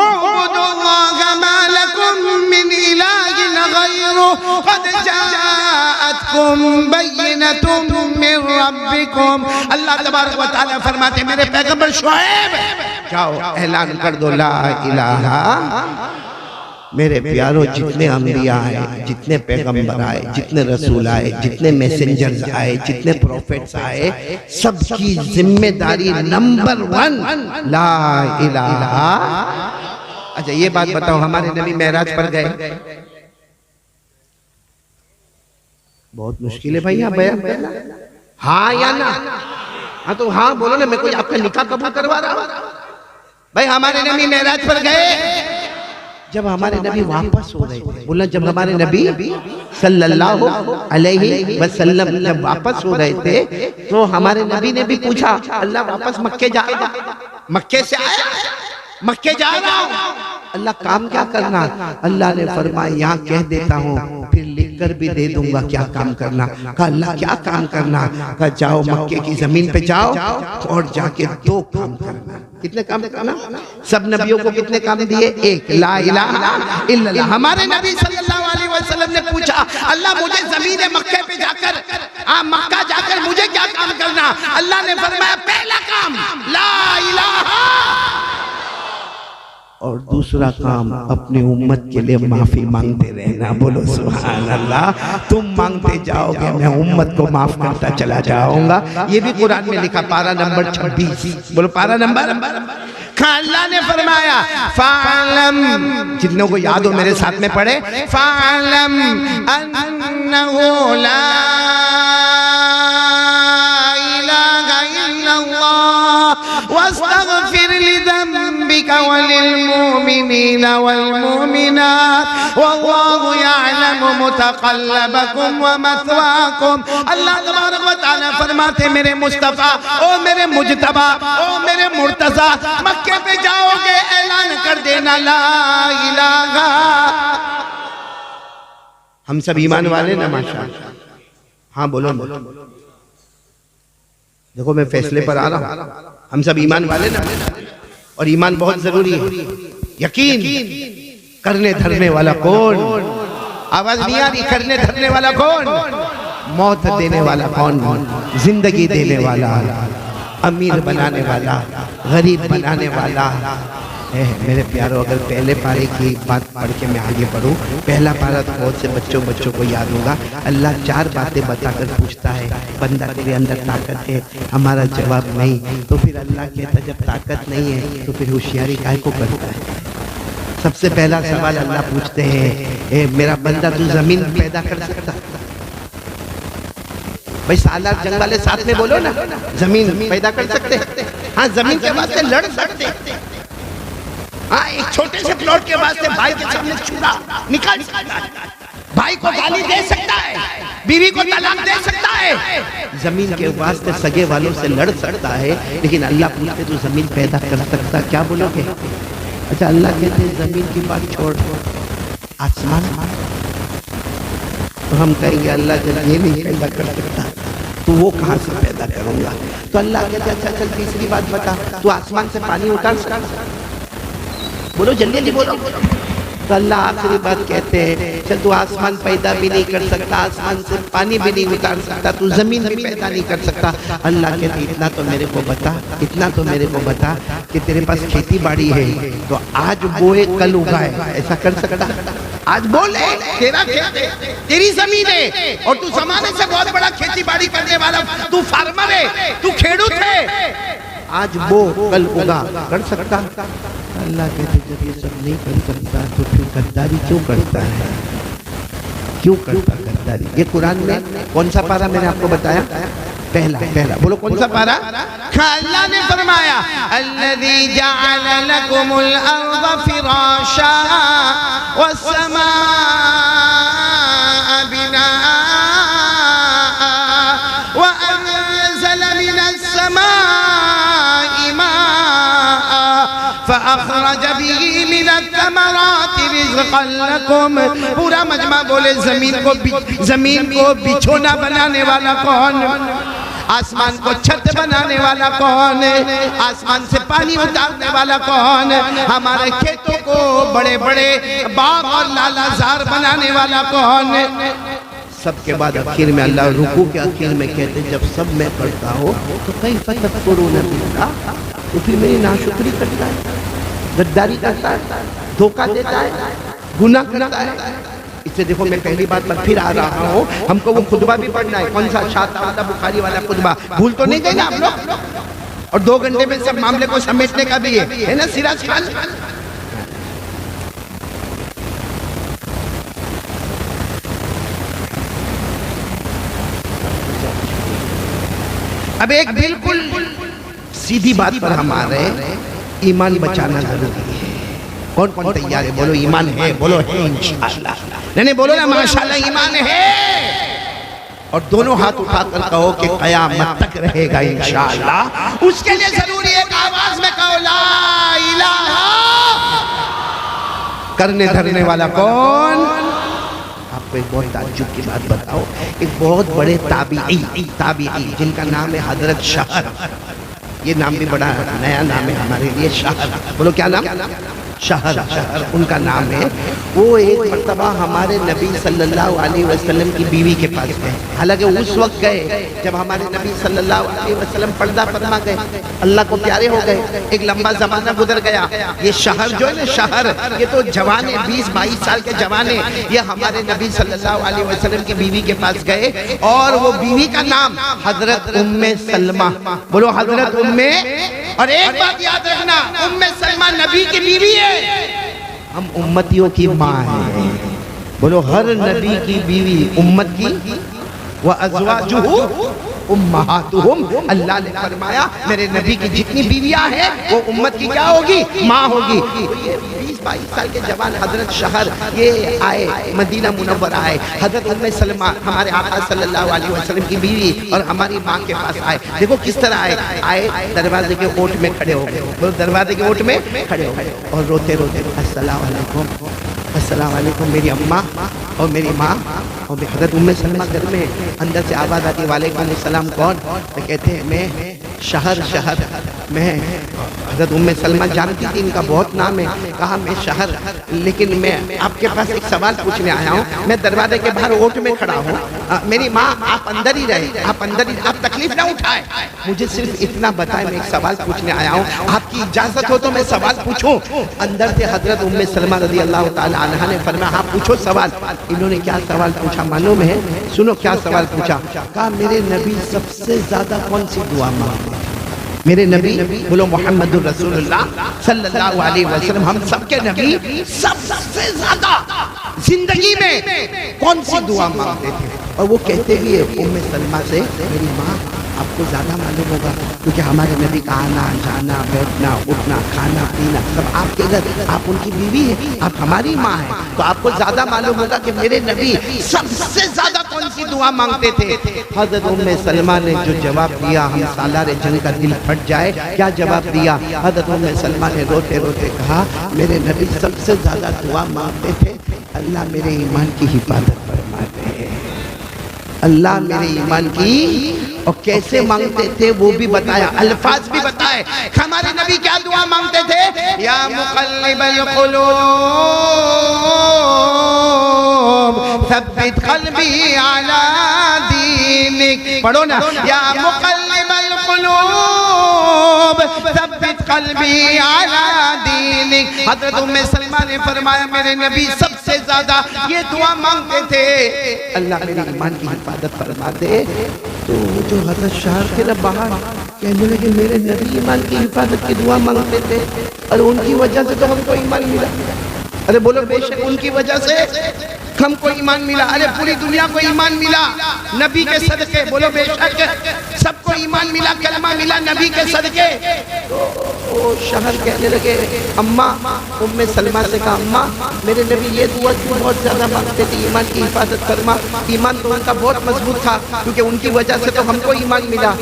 A: اعْبُدُوا اللَّهَ مَا لَكُم مِّنْ إِلَٰهٍ غَيْرُهُ قَدْ جَاءَتْكُم بَيِّنَةٌ مِّن رَّبِّكُمْ. اللہ تبارک و تعالیٰ فرماتے میرے پیغمبر شعیب جاؤ اعلان کر دو لا الہ. میرے پیاروں جتنے انبیاء آئے, جتنے پیغمبر آئے, جتنے رسول آئے, جتنے میسنجرز آئے, جتنے پروفیٹس آئے, سب کی ذمہ داری نمبر 1 لا الہ. اچھا یہ بات بتاؤ, ہمارے نبی معراج پر گئے, بہت مشکل ہے بھائی آپ بیان کرنا, ہاں یا نا؟ ہاں تو ہاں بولو نا, میں کوئی آپ کا نکاح قبول کروا رہا ہوں. بھائی ہمارے نبی معراج پر گئے, جب ہمارے نبی واپس ہو رہے تھے, بولنا جب ہمارے نبی صلی اللہ علیہ وسلم جب واپس ہو رہے تھے تو ہمارے نبی نے بھی پوچھا اللہ واپس مکے جا رہا, مکے سے آیا, مکے جا رہا ہوں, اللہ کام کیا کرنا؟ اللہ نے فرمایا یہاں کہہ دیتا ہوں پھر لکھ کر بھی دے دوں گا کیا کام کرنا. کہا اللہ کیا کام کرنا؟ کہا جاؤ مکے کی زمین پہ جاؤ اور جا کے 2 کام کرنا. کتنے کام کرنا؟ سب نبیوں کو کتنے کام دیے؟ ایک, لا الہ الا اللہ. ہمارے نبی صلی اللہ علیہ وسلم نے پوچھا اللہ مجھے زمین مکے پہ جا کر, مکہ جا کر مجھے کیا کام کرنا؟ اللہ نے فرمایا پہلا کام لا الہ, اور دوسرا کام اپنی امت کے لئے معافی مانگتے رہنا. بولو سبحان اللہ. تم مانگتے جاؤ گے میں امت کو معاف کرتا چلا جاؤں گا. یہ بھی قرآن میں لکھا, پارہ نمبر 26. بولو پارہ نمبر. اللہ نے فرمایا فَعْلَمْ, جتنوں کو یاد ہو میرے ساتھ میں پڑھے, فَعْلَمْ أَنَّهُ لَا إِلَٰهَ إِلَّا اللَّهُ وَاسْتَغْفِرْ لِذَنبِكَ وَلِلْمُؤْمِنِينَ وَالْمُؤْمِنَاتِ وَاللَّهُ يَعْلَمُ مُتَقَلَّبَكُمْ وَمَثْوَاكُمْ. اللہ تبارک و تعالیٰ فرماتے میرے مصطفیٰ, او میرے مجتبیٰ, او میرے مرتضیٰ, مکے پہ جاؤ گے اعلان کر دینا لا الہ. ہم سب ایمان والے نا ماشاءاللہ؟ ہاں بولو. دیکھو میں فیصلے پر آ رہا ہوں, ہم سب ایمان والے نا؟ اور ایمان بہت ضروری ہے. یقین کرنے دھرنے والا کون؟ آواز نہیں آ رہی, کرنے دھرنے والا کون؟ موت دینے والا کون؟ زندگی دینے والا، امیر بنانے والا، غریب بنانے والا۔ میرے پیارو، اگر پہلے پارے کی بات پڑھ کے میں آگے بڑھوں، پہلا پارہ تو بہت سے بچوں کو یاد ہوگا۔ اللہ 4 باتیں بتا کر پوچھتا ہے، بندہ تیرے اندر طاقت ہے؟ ہمارا جواب نہیں۔ تو پھر اللہ کہتا جب طاقت نہیں ہے تو پھر ہوشیاری کائے کو کرتا ہے؟ سب سے پہلا سوال اللہ پوچھتے ہیں، اے میرا بندہ تو زمین پیدا کر سکتا؟ بھئی سالار جنگ والے ساتھ میں بولو نا، زمین پیدا کر سکتے؟ ہاں زمین کے واسطے لڑ سکتے؟ ہاں ایک چھوٹے سے پلاٹ کے واسطے بھائی کے سامنے چھوڑا نکال سکتا ہے، بھائی کو گالی دے سکتا ہے، بیوی کو طلاق دے سکتا ہے، زمین کے واسطے سگے والوں سے لڑ سکتا ہے، لیکن اللہ پوچھتے تو زمین پیدا کر سکتا؟ کیا بولو گے؟ اچھا اللہ کہتے ہیں زمین کی بات چھوڑ، آسمان، تو ہم کہیں گے اللہ جب یہ نہیں پیدا کر سکتا تو وہ کہاں سے پیدا کروں گا؟ تو اللہ کہتے ہیں اچھا چل تیسری بات بتا، تو آسمان سے پانی اتار سکتا؟ بولو جلدی جلدی بولو۔ تو اللہ آخری بات کہتے ہیں چل تو آسمان پیدا بھی نہیں کر سکتا، آسمان سے پانی بھی نہیں اتار سکتا، تو زمین بھی پیدا نہیں کر سکتا۔ اللہ کہتے ہیں اتنا تو میرے کو بتا، اتنا تو میرے کو بتا کہ تیرے پاس کھیتی باڑی ہے تو آج بوئے کل اگائے، ایسا کر سکتا؟ آج بولے تیرا کھیت ہے، تیری زمین ہے اور تو زمانے سے بہت بڑا کھیتی باڑی کرنے والا، تو فارمر ہے، تو کھیڑوت ہے، آج بو کل اگا، کر سکتا؟ اللہ کہتے جب یہ سب نہیں کر سکتا تو پھر غداری کیوں کرتا ہے؟ کیوں کرتا غداری؟ یہ قرآن میں کون سا پارہ میں نے آپ کو بتایا؟ پہلا بولو کون سا پارہ؟ اللہ نے فرمایا الذی جعل لکم الارض فراشا والسماء بناء وانزل من السماء فأخرج به من الثمرات رزقا لكم۔ پورا مجمع بولے زمین کو بچھونا بنانے والا کون؟ آسمان کو چھت بنانے والا کون؟ آسمان سے پانی اتارنے والا کون؟ ہمارے کھیتوں کو بڑے بڑے باغ اور لالا زار بنانے والا کون؟ سب کے بعد آخر میں اللہ رکوع کے آخر میں کہتے ہیں جب سب میں کرتا ہو تو کیف تکفرون باللہ، تو پھر میری ناشکری کرتا ہے، غداری کرتا ہے، دھوکہ دیتا ہے، گناہ کرتا ہے۔ اس سے دیکھو میں پہلی بات پر پھر آ رہا ہوں، ہم کو وہ خطبہ بھی پڑھنا ہے، کون سا؟ شاہ بخاری والا خطبہ، بھول تو نہیں گئے نا آپ لوگ؟ اور 2 گھنٹے میں سب معاملے کو سمیٹنے کا بھی ہے نا سراج خان؟ اب ایک بالکل سیدھی بات پر ہم آ رہے ہیں، ایمان بچانا ضروری ہے۔ کون کون تیار ہے؟ بولو ایمان ہے، بولو ہے انشاءاللہ، نہیں بولو نا ماشاءاللہ ایمان ہے، اور دونوں ہاتھ اٹھا کر کہو کہ قیامت تک رہے گا انشاءاللہ۔ اس کے لیے ضروری ہے کہ آواز میں کہو لا الہ، کرنے دھرنے والا کون؟ آپ کو ایک بہت تعجب کی بات بتاؤ، ایک بہت بڑے تابعی جن کا نام ہے حضرت شہر، یہ نام بھی بڑا نیا نام ہے ہمارے لیے، شہر، بولو کیا نام؟ شہر ان کا نام ہے۔ وہ ایک مرتبہ ہمارے نبی صلی اللہ علیہ وسلم کی بیوی کے پاس گئے، حالانکہ اس وقت گئے جب ہمارے نبی صلی اللہ علیہ وسلم پردہ فرما گئے، اللہ کو پیارے ہو گئے، ایک لمبا زمانہ گزر گیا۔ یہ شہر جو ہے نا، شہر یہ تو جوان ہے، 20-22 سال کے جوان ہیں، یہ ہمارے نبی صلی اللہ علیہ وسلم کی بیوی کے پاس گئے، اور وہ بیوی کا نام حضرت ام سلمہ، بولو حضرت ام۔ اور ایک بات یاد رکھنا، ام سلمہ نبی کی بیوی ہے، ہم امتیوں کی ماں ہیں، بولو ہر نبی کی بیوی امت کی، وَأَزْوَاجُهُ أُمَّهَاتُهُمْ، اللہ نے فرمایا میرے نبی کی جتنی بیویاں ہیں وہ امت کی کیا ہوگی؟ ماں ہوگی۔ 20-22 سال کے جوان حضرت شہر یہ آئے، مدینہ منورہ آئے، حضرت ام سلمہ ہمارے آقا صلی اللہ علیہ وسلم کی بیوی اور ہماری ماں کے پاس آئے۔ دیکھو کس طرح آئے، دروازے کے اوٹ میں کھڑے ہو گئے، دروازے کے اوٹ میں کھڑے ہو گئے اور روتے روتے السلام علیکم، السلام علیکم، میری اماں اور میری ماں اور حضرت ام سلمہ گھر میں، اندر سے آواز آتی وعلیکم السلام، کون؟ تو کہتے ہیں میں شہر میں حضرت ام سلمہ جانتی تھی ان کا بہت نام ہے. کہا میں شہر, لیکن میں آپ کے پاس ایک سوال پوچھنے آیا ہوں. میں دروازے کے باہر اوٹ میں کھڑا ہوں. میری ماں آپ اندر ہی رہے, آپ اندر ہی, آپ تکلیف نہ اٹھائے, مجھے صرف اتنا بتائے, میں ایک سوال پوچھنے آیا ہوں, آپ کی اجازت ہو تو میں سوال پوچھوں. اندر سے حضرت ام سلمہ رضی اللہ تعالی عنہا نے فرمایا آپ پوچھو سوال. انہوں نے کیا سوال پوچھا معلوم ہے؟ سنو کیا سوال پوچھا. کہا میرے نبی سب سے زیادہ کون سی دعا مانگتے ہیں؟ میرے نبی, بولو محمد الرسول اللہ صلی اللہ علیہ وسلم, ہم سب کے نبی سب سے زیادہ زندگی میں کون سی دعا مانگتے تھے؟ اور وہ کہتے بھی ہے ام سلمہ سے, میری ماں آپ کو زیادہ معلوم ہوگا کیونکہ ہمارے نبی کا آنا جانا بیٹھنا اٹھنا کھانا پینا سب آپ کے گھر, آپ ان کی بیوی ہیں, آپ ہماری ماں ہیں, تو آپ کو زیادہ معلوم ہوگا کہ میرے نبی سب سے زیادہ کون سی دعا مانگتے تھے. حضرت ام سلمہ نے جو جواب دیا, ہم سالار جنگ کا دل پھٹ جائے, کیا جواب دیا؟ حضرت ام سلمہ نے روتے روتے کہا میرے نبی سب سے زیادہ دعا مانگتے تھے اللہ میرے ایمان کی حفاظت فرما دے, اللہ میرے ایمان کی. اور کیسے مانگتے تھے وہ بھی بتایا, الفاظ بھی بتائے. ہمارے نبی کیا دعا مانگتے تھے؟ یا مقلب القلوب ثبت قلبی علی دینک. پڑھو نا, یا مقلب القلوب ثبت قلبی علی دینک. حضرت ام سلمہ نے فرمایا میرے نبی سب سے زیادہ یہ دعا مانگتے تھے اللہ میرے ایمان کی حفاظت فرما دے. تو جو حضرت شاہر تھے نا باہر کہنے لگے میرے نبی ایمان کی حفاظت کی دعا مانگتے تھے اور ان کی وجہ سے تو ہم کو ایمان ملا. ارے بولو بے شک ان کی وجہ سے ہم کو ایمان ملا. ارے پوری دنیا کو ایمان ملا نبی کے صدقے. بولو بے شک سب کو ایمان ملا, کلمہ ملا نبی کے صدقے. تو شہر کہنے لگے اماں, ام سلمہ سے کہا اماں میرے نبی یہ دعا بہت زیادہ مانگتے تھے ایمان کی حفاظت فرما. ایمان تو ان کا بہت مضبوط تھا کیونکہ ان کی وجہ سے تو ہم کو ایمان ملا.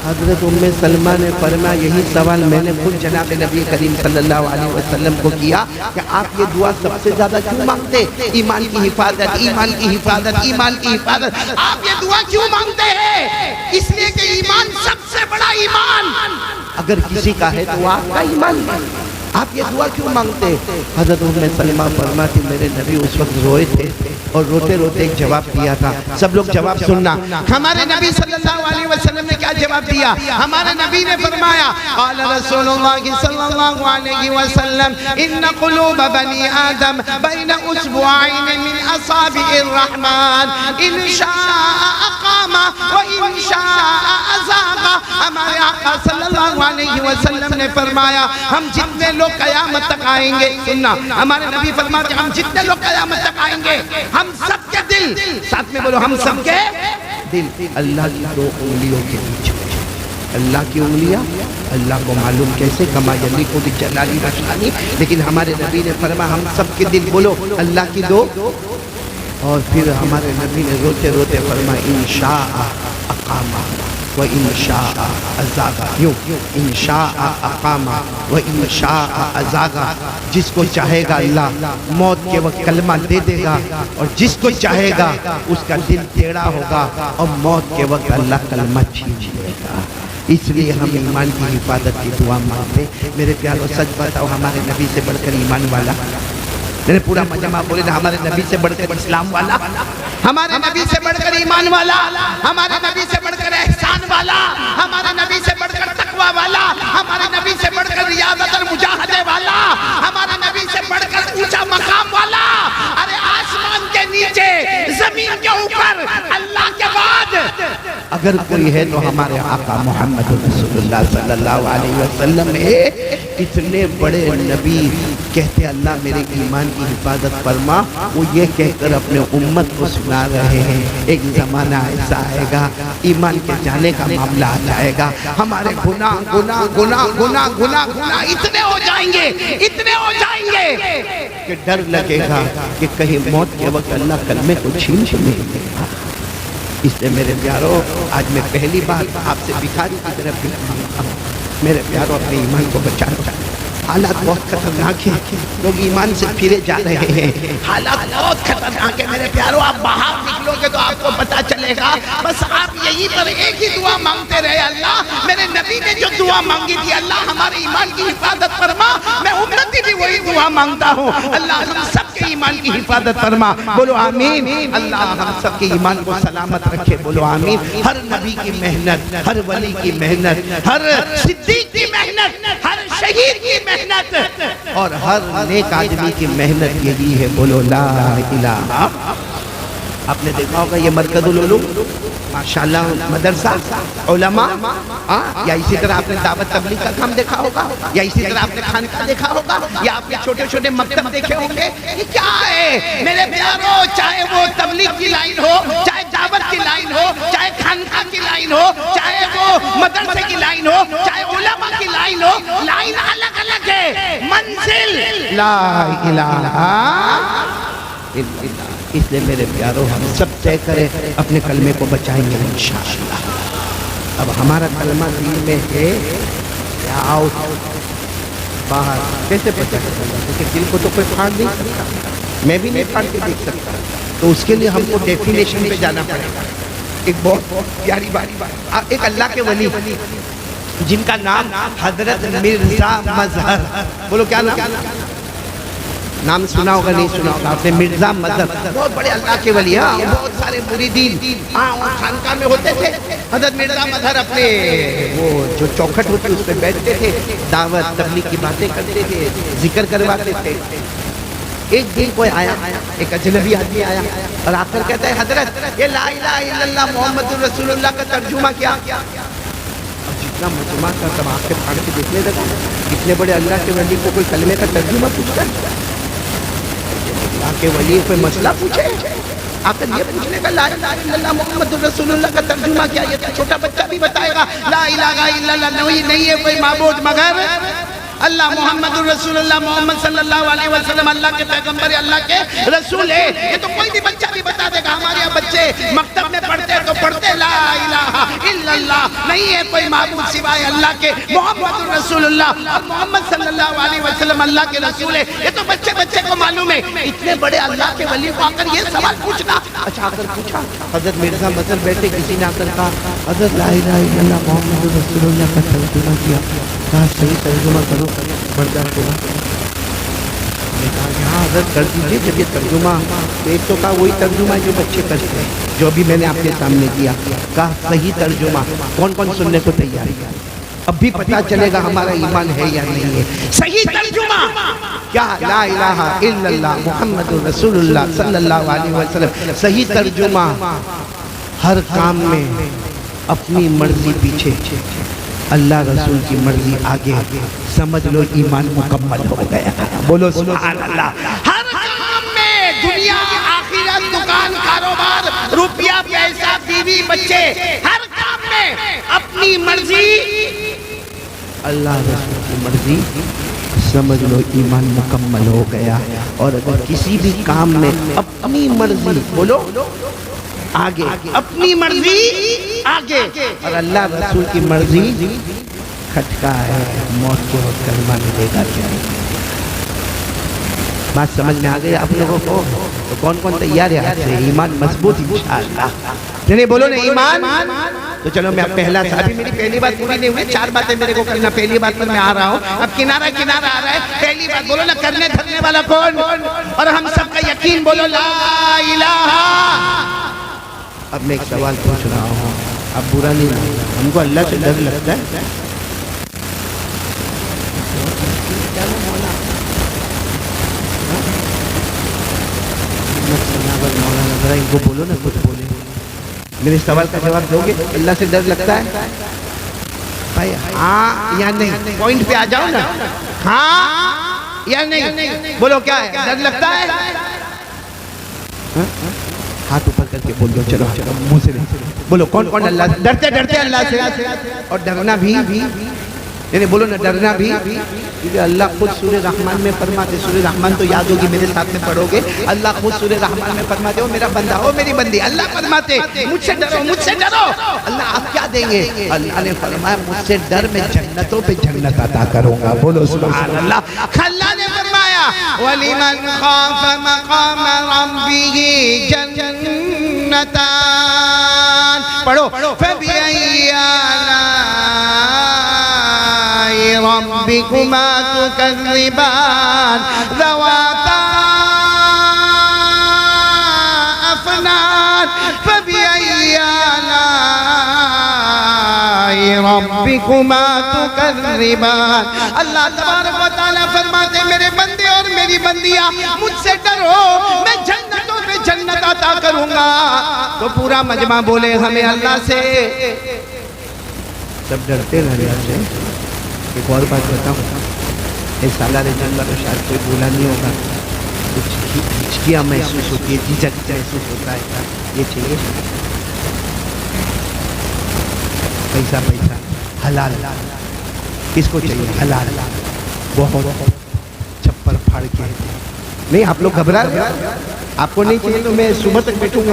A: حضرت ام سلمہ نے فرمایا یہی سوال میں نے خود جناب نبی کریم صلی اللہ علیہ وسلم کو کیا کہ آپ یہ دعا سب سے زیادہ کیوں مانگتے؟ ایمان کی حفاظت, ایمان کی حفاظت, ایمان کی حفاظت. آپ یہ دعا کیوں مانگتے ہیں؟ اس لیے کہ ایمان سب سے بڑا ایمان اگر کسی کا ہے تو آپ کا ایمان ہے. آپ یہ دعا کیوں مانگتے؟ حضرت ام سلمہ فرماتی میرے نبی اس وقت روئے تھے اور روتے روتے ایک جواب دیا تھا. سب لوگ جواب سننا. ہمارے نبی صلی اللہ علیہ وسلم نے کیا جواب دیا؟ ہمارے نبی نے فرمایا قال رسول اللہ صلی اللہ علیہ وسلم ان قلوب بنی آدم بین اصبعین من اصابع الرحمن ان شاء اقام و ان شاء ازاغ. ہمارے آقا صلی اللہ علیہ وسلم نے فرمایا ہم جتنے لوگ قیامت تک آئیں گے, سننا ہمارے نبی فرماتے ہم جتنے لوگ قیامت تک آئیں گے ہم سب کے دل, ساتھ میں بولو ہم سب کے دل اللہ کی دو انگلیوں کے بیچ. اللہ کی انگلیاں اللہ کو معلوم کیسے, کما یلی کو بھی جلالی رشانی, لیکن ہمارے نبی نے فرمایا ہم سب کے دل بولو اللہ کی دو. اور پھر ہمارے نبی نے روتے روتے فرمایا انشاء اقام و انشاء ازاغ. یوں انشاء اقام و انشاء ازاغ. جس کو چاہے گا اللہ موت کے وقت کلمہ دے دے گا اور جس کو چاہے گا اس کا دل ٹیڑھا ہوگا اور موت کے وقت اللہ کلمہ چھین لے گا. اس لیے ہم ایمان کی حفاظت کی دعا مانگتے. میرے پیارو سچ بتاؤ ہمارے نبی سے بڑھ کر ایمان والا, میرے پورا مجمع بولے نا ہمارے نبی سے بڑھ کر اسلام والا, ہمارے نبی سے بڑھ کر ایمان والا, ہمارے نبی سے بڑھ کر احسان والا, ہمارے نبی سے بڑھ کر تقوی والا, ہمارے نبی سے بڑھ کر ریاضت اور مجاہدے والا, ہمارے نبی سے بڑھ کر اونچا مقام والا. ارے آسمان کے نیچے زمین کے اوپر اللہ کے بعد اگر کوئی ہے تو ہمارے آقا محمد رسول اللہ صلی اللہ علیہ وسلم ہے. اتنے بڑے نبی کہتے اللہ میرے ایمان کی حفاظت فرما, وہ یہ کہہ کر اپنے امت کو سنا رہے ہیں ایک زمانہ ایسا آئے گا ایمان کے جانے کا معاملہ آ جائے گا. ہمارے گناہ گناہ گناہ گناہ گناہ گناہ اتنے ہو جائیں گے, اتنے ہو جائیں گے کہ ڈر لگے گا کہ کہیں موت کے وقت اللہ کلمے کو چھین نہیں دے گا. اس لیے میرے پیارو آج میں پہلی بار آپ سے بھکاری کی طرف بھی میرے پیارو اپنے ایمان کو بچانا. حالات بہت خطرناک ہیں، لوگ ایمان سے پھرے جا رہے ہیں، حالات بہت خطرناک ہیں میرے پیاروں. آپ باہر نکلو گے تو آپ کو پتا چلے گا. بس آپ یہی پر ایک ہی دعا مانگتے رہے، اللہ میرے نبی نے جو دعا مانگی تھی، اللہ ہمارے ایمان کی حفاظت فرما. میں امتی بھی وہی دعا مانگتا ہوں، اللہ ہم سب کے ایمان کی حفاظت فرما. بولو آمین. اللہ ہم سب کے ایمان کو سلامت رکھے. بولو آمین. ہر نبی کی محنت، ہر ولی کی محنت، ہر صدیق کی محنت، ہر شہید کی محنت اور ہر نیک آدمی کی محنت یہی ہے. بولو لا الہ. آپ نے دیکھا ہوگا یہ مرکز العلوم ماشاءاللہ مدرسہ علماء، یا اسی طرح آپ نے دعوت تبلیغ کا کام دیکھا ہوگا، یا اسی طرح آپ نے خانقاہ دیکھا ہوگا، یا آپ نے چھوٹے چھوٹے مکتب دیکھے ہوں گے. یہ کیا ہے میرے پیاروں؟ چاہے وہ تبلیغ کی لائن ہو، چاہے دعوت کی لائن ہو، چاہے خانقاہ کی لائن ہو، چاہے وہ مدرسے کی لائن ہو، چاہے علماء کی لائن ہو، لائن الگ الگ ہے، منزل لا الہ الا اللہ. اس لیے میرے پیاروں ہم سب طے کریں اپنے کلمے کو بچائیں گے انشاءاللہ. اب ہمارا کلمہ دل میں ہے یا آؤ باہر کیسے پتہ چلے گا؟ کیونکہ دل کو تو کوئی پھاڑ نہیں سکتا، میں بھی نہیں پھاڑ کے دیکھ سکتا. تو اس کے لیے ہم کو ڈیفینیشن پہ جانا پڑے گا. ایک بہت پیاری بات، ایک اللہ کے ولی جن کا نام حضرت مرزا مظہر. بولو کیا نام سنا ہوگا نہیں سنا ہوگا آپ نے؟ مرزا مظہر بہت بڑے اللہ کے ولی ہیں، بہت سارے مریدین خانقاہ میں ہوتے تھے. حضرت مرزا مظہر اپنے وہ جو چوکھٹ ہوتی اس پہ بیٹھتے تھے، دعوت تبلیغ کی باتیں کرتے تھے، ذکر کرواتے تھے. ایک دن کوئی آیا، ایک اجنبی آدمی آیا اور آ کر کہتا ہے حضرت یہ لا الہ الا اللہ محمد رسول اللہ کا ترجمہ کیا؟ اب جتنا مجمع کا سب آپ کے پھاڑ کے دیکھنے لگا، اتنے بڑے اللہ کے ولی کو کوئی کلمے کا ترجمہ پوچھتا ہے؟ اللہ کے ولی کوئی مسئلہ پوچھے آ کر یہ پوچھنے کا لا الہ الا اللہ محمد رسول اللہ کا ترجمہ کیا؟ یہ تو چھوٹا بچہ بھی بتائے گا لا الہ الا اللہ نہیں ہے کوئی معبود مگر اللہ، محمد الرسول اللہ، محمد صلی اللہ علیہ وسلم اللہ کے پیغمبر، اللہ کے رسول ہے. یہ تو کوئی بھی بچہ بھی بتا دے گا. ہمارے یہاں بچے مکتب میں پڑھتے تو پڑھتے لا الہ الا اللہ نہیں ہے کوئی معبود سوائے اللہ کے، محمد الرسول اللہ اور محمد صلی اللہ علیہ وسلم اللہ کے رسول ہے. یہ تو بچے بچے کو معلوم ہے. اتنے بڑے اللہ کے ولی کو آ کر یہ سوال پوچھنا. اچھا آ کر پوچھا حضرت مرزا مظہر بیٹھے، کسی نے آ کر کہا حضرت لا الہ الا اللہ محمد الرسول اللہ کا ترجمہ کیا. کہا صحیح ترجمہ کرو. برداشت ہوا. میں کہا کہ ہاں حضرت کر دیجئے. جب یہ ترجمہ ایک تو کہا وہی ترجمہ جو بچے کرتے ہیں، جو بھی میں نے آپ کے سامنے کیا. کہا صحیح ترجمہ. کون کون سننے کو تیار ہے؟ اب بھی پتا چلے گا ہمارا ایمان ہے یا نہیں ہے. صحیح ترجمہ کیا؟ لا الہ الا اللہ محمد رسول اللہ صلی اللہ علیہ وسلم. صحیح ترجمہ ہر کام میں اپنی مرضی پیچھے، اللہ رسول کی مرضی آگے. سمجھ لو ایمان مکمل ہو گیا. بولو سبحان اللہ. ہر کام میں دنیا آخرت، دکان، کاروبار، روپیہ، پیسہ، بیوی، بچے، ہر کام میں اپنی مرضی، اللہ رسول کی مرضی. سمجھ لو ایمان مکمل ہو گیا. اور اگر کسی بھی کام میں اپنی مرضی، بولو آگے، اپنی مرضی آگے اور اللہ رسول کی مرضی کھٹکا ہے، موت کے وقت کلمہ ملے گا کیا؟ بات سمجھ میں آ گئی آپ لوگوں کو؟ تو کون کون تیار ہے آج سے ایمان مضبوط انشاءاللہ؟ نہیں بولو نا ایمان. تو چلو میں پہلا ابھی میری پہلی بات پوری نہیں ہوئی، 4 باتیں میرے کو کرنا. پہلی بات پر میں آ رہا ہوں. اب کنارہ کنارہ آ رہا ہے. پہلی بات بولو نا، کرنے دھرنے والا کون؟ اور ہم سب کا یقین بولو لا الہ. اب میں ایک سوال پوچھ رہا ہوں، اب برا نہیں لگتا. ہم کو اللہ سے ڈر لگتا ہے. مولانا ذرا ان کو بولو نا، کچھ بولے. میرے سوال کا جواب دو گے؟ اللہ سے ڈر لگتا ہے بھائی؟ ہاں یا نہیں؟ پوائنٹ پہ آ جاؤ نا. ہاں یا نہیں؟ بولو کیا ہے؟ ڈر لگتا ہے؟ ہاتھ اوپر کر کے بول دو. چلو منہ سے بولو کون کون اللہ ڈرتے ڈرتے اللہ سے. اور ڈرنا بھی یعنی بولو نا ڈرنا بھی، کیونکہ اللہ خود سورہ رحمان میں فرماتے، سورہ رحمان تو یاد ہوگی میرے ساتھ میں پڑھو گے، اللہ خود سورہ رحمان میں فرماتے، او میرا بندہ، او میری بندی، اللہ فرماتے مجھ سے ڈرو، مجھ سے ڈرو۔ اللہ آپ کیا دیں گے؟ اللہ نے فرمایا مجھ سے ڈر، میں جنتوں پہ جنت عطا کروں گا، بولو سبحان اللہ۔ اللہ نے فرمایا وَلِمَنْ خَافَ مَقَامَ رَبِّهِ جَنَّتَانِ، پڑھو فَبِأَيِّ ربكما تكذبان ذواتا أفنان فبأي آلاء ربكما تكذبان۔ اللہ تبارک و تعالیٰ فرماتے میرے بندے اور میری بندیاں مجھ سے ڈرو، میں جنتوں پہ جنت عطا کروں گا۔ تو پورا مجمع بولے ہمیں اللہ سے، سب ڈرتے ہیں اللہ سے۔ ایک اور بات بتاؤں، اس سالار جنگ کا شاید کوئی بولا نہیں ہوگا، کچھ ہچکیاں محسوس ہوتی ہے، جھجک محسوس ہوتا ہے، یہ چاہیے پیسہ، پیسہ حلال، کس کو چاہیے؟ حلال، بہت چپر پھاڑ کے نہیں۔ آپ لوگ گھبرا رہے، آپ کو نہیں چاہیے تو میں صبح تک بیٹھوں گا۔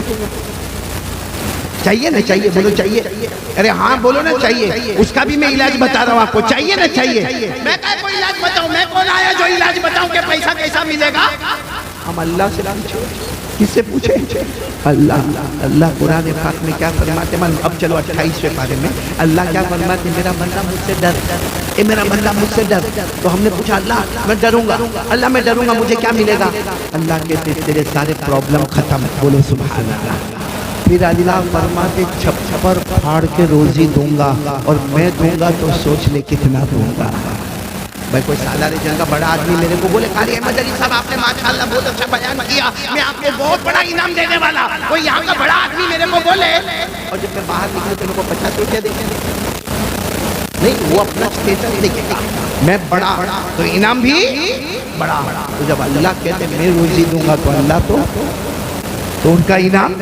A: چاہیے نا؟ چاہیے، بولو چاہیے، ارے ہاں بولو نا چاہیے۔ اس کا بھی میں علاج بتا رہا ہوں آپ کو، چاہیے نا؟ چاہیے۔ میں کوئی علاج بتاؤں؟ میں کون آیا جو علاج بتاؤں کہ پیسہ کیسا ملے گا؟ ہم اللہ سے پوچھیں، کس سے پوچھیں؟ اللہ۔ اللہ قرآن پاک میں کیا فرماتے ہیں؟ اب چلو 28ویں پارے میں اللہ کیا فرماتے ہیں؟ میرا بندہ مجھ سے ڈر، اے میرا بندہ مجھ سے ڈر۔ تو ہم نے پوچھا اللہ میں ڈروں گا، اللہ میں ڈروں گا، مجھے کیا ملے گا؟ اللہ کہتے تیرے سارے پرابلم ختم، بولو سبحان اللہ۔ پھر اللہ فرماتے چھپر پھاڑ کے روزی دوں گا، اور میں دوں گا تو سوچ لے کتنا دوں گا۔ بھائی کوئی سالار جنگ کا بڑا آدمی میرے کو بولے قاری احمد علی صاحب آپ نے ماشاءاللہ بہت اچھا بیان کیا، میں آپ کو بہت بڑا انعام دینے والا، کوئی یہاں کا بڑا آدمی میرے کو بولے، اور جب میں باہر نکلوں تو ان کو 50 روپیہ دیں گے؟ نہیں، وہ اپنا اسٹیٹس دیکھے گا، میں بڑا تو انعام بھی بڑا۔ تو جب اللہ کہتے میں روزی دوں گا تو اللہ تو ان کا انعام،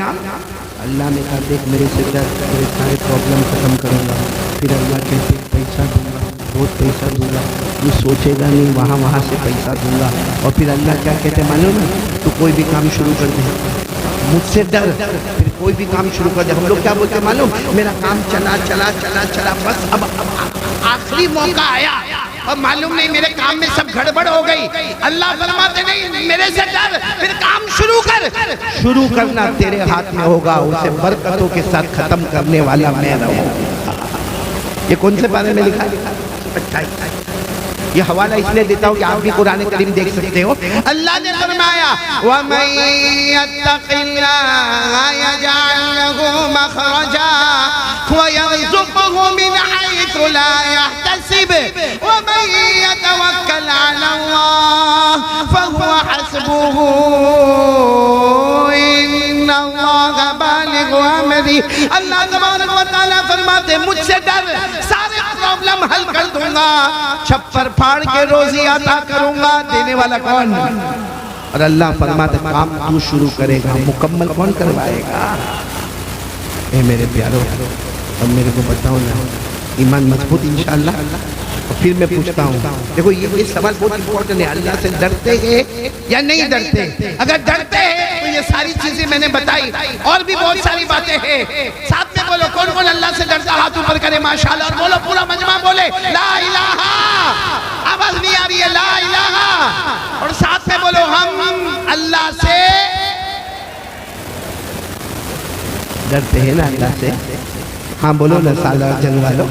A: اللہ نے کہا دیکھ میرے سے ڈر، میرے سارے پرابلم ختم کروں گا۔ پھر اللہ کہتے پیسہ دوں گا، بہت پیسہ دوں گا، تو سوچے گا نہیں، وہاں سے پیسہ دوں گا۔ اور پھر اللہ کیا کہتے معلوم ہے؟ تو کوئی بھی کام شروع کر دے، مجھ سے ڈر، پھر کوئی بھی کام شروع کر دے۔ ہم لوگ کیا بولتے معلوم؟ میرا کام چلا بس اب آخری موقع آیا، اور معلوم نہیں میرے کام میں سب گھڑبڑ ہو گئی۔ اللہ فرماتے نہیں میرے سے ڈر، پھر کام شروع کر۔ شروع کرنا تیرے ہاتھ میں ہوگا، اسے برکتوں کے ساتھ ختم کرنے والا میں رہوں۔ یہ کون سے بارے میں لکھا ہے؟ 28۔ یہ حوالہ اس لیے دیتا ہوں کہ آپ بھی قرآن کریم دیکھ سکتے ہو۔ اللہ نے فرمایا وَمَن يَتَّقِ اللَّهَ يَجْعَل لَّهُ مَخْرَجًا وَيَرْزُقْهُ مِنْ حَيْثُ لَا يَحْتَسِبُ وَمَن يَتَوَكَّلْ عَلَى اللَّهِ فَهُوَ حَسْبُهُ إِنَّ اللَّهَ بَالِغُ أَمْرِهِ۔ اللہ تبارک و تعالیٰ فرماتے مجھ سے ڈر، سارے پرابلم حل کر دوں گا، چھپر پھاڑ کے روزی عطا کروں گا۔ دینے والا کون؟ اور اللہ فرماتے کام تو شروع کرے گا، مکمل کون کروائے گا؟ اے میرے پیارو، اب میرے کو بتاؤ نا، ایمان مضبوط انشاءاللہ؟ اور پھر میں پوچھتا ہوں، دیکھو یہ سوال بہت امپورٹنٹ ہے، اللہ سے ڈرتے ہیں یا نہیں ڈرتے؟ اگر ڈرتے ہیں تو یہ ساری چیزیں میں نے بتائی، اور بھی بہت ساری باتیں ہیں۔ ساتھ میں بولو کون کون اللہ سے ڈرتا، ہاتھ اوپر کرے ماشاءاللہ، اور بولو پورا مجمع بولے لا الہ، آواز نہیں آ رہی ہے، لا الہ، اور ساتھ میں بولو ہم اللہ سے ڈرتے ہیں نا، اللہ سے۔ ہاں بولو نا سالار جنگ والو،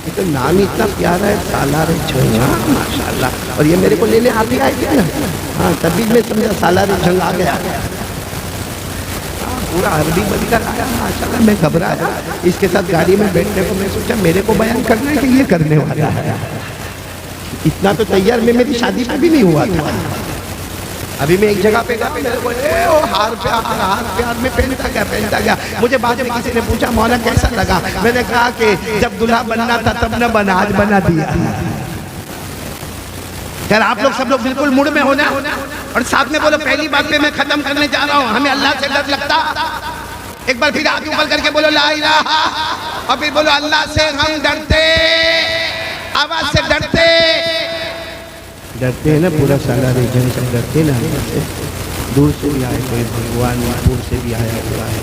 A: یہ تو نام ہی اتنا پیارا ہے سالار جنگ، ماشاءاللہ۔ اور یہ میرے کو لینے آپ ہی آئے تھے نا؟ ہاں تبھی میں سمجھا سالار جنگ آ گیا، پورا عربی بن کر آیا ماشاءاللہ۔ میں گھبرایا، اس کے ساتھ گاڑی میں بیٹھنے کو میں سوچا میرے کو بیان کرنا ہے کہ یہ کرنے والا ہے۔ اتنا تو تیار میں میری شادی پہ بھی نہیں ہوا تھا۔ ابھی میں ایک جگہ پہ گیا، میرے کو ہار پیار میں پہنتا گیا۔ مجھے بعد میں کسی نے پوچھا مولا کیسا لگا؟ میں نے کہا کہ جب دلہا بننا تھا تب نہ بنا، آج بنا دیا۔ خیر آپ لوگ سب لوگ بالکل موڈ میں ہونا، اور ساتھ میں بولو پہلی بات پہ میں ختم کرنے جا رہا ہوں، ہمیں اللہ سے ڈر لگتا؟ ایک بار پھر ہاتھ اوپر کر کے بولو لا الہ، اور پھر بولو اللہ سے ہم ڈرتے، آواز سے ڈرتے ہیں نا پورا سالار جنگ سے ڈرتے ہیں نا اللہ سے. دور سے بھی آئے, کوئی بھگوانپور سے بھی آیا ہوا ہے,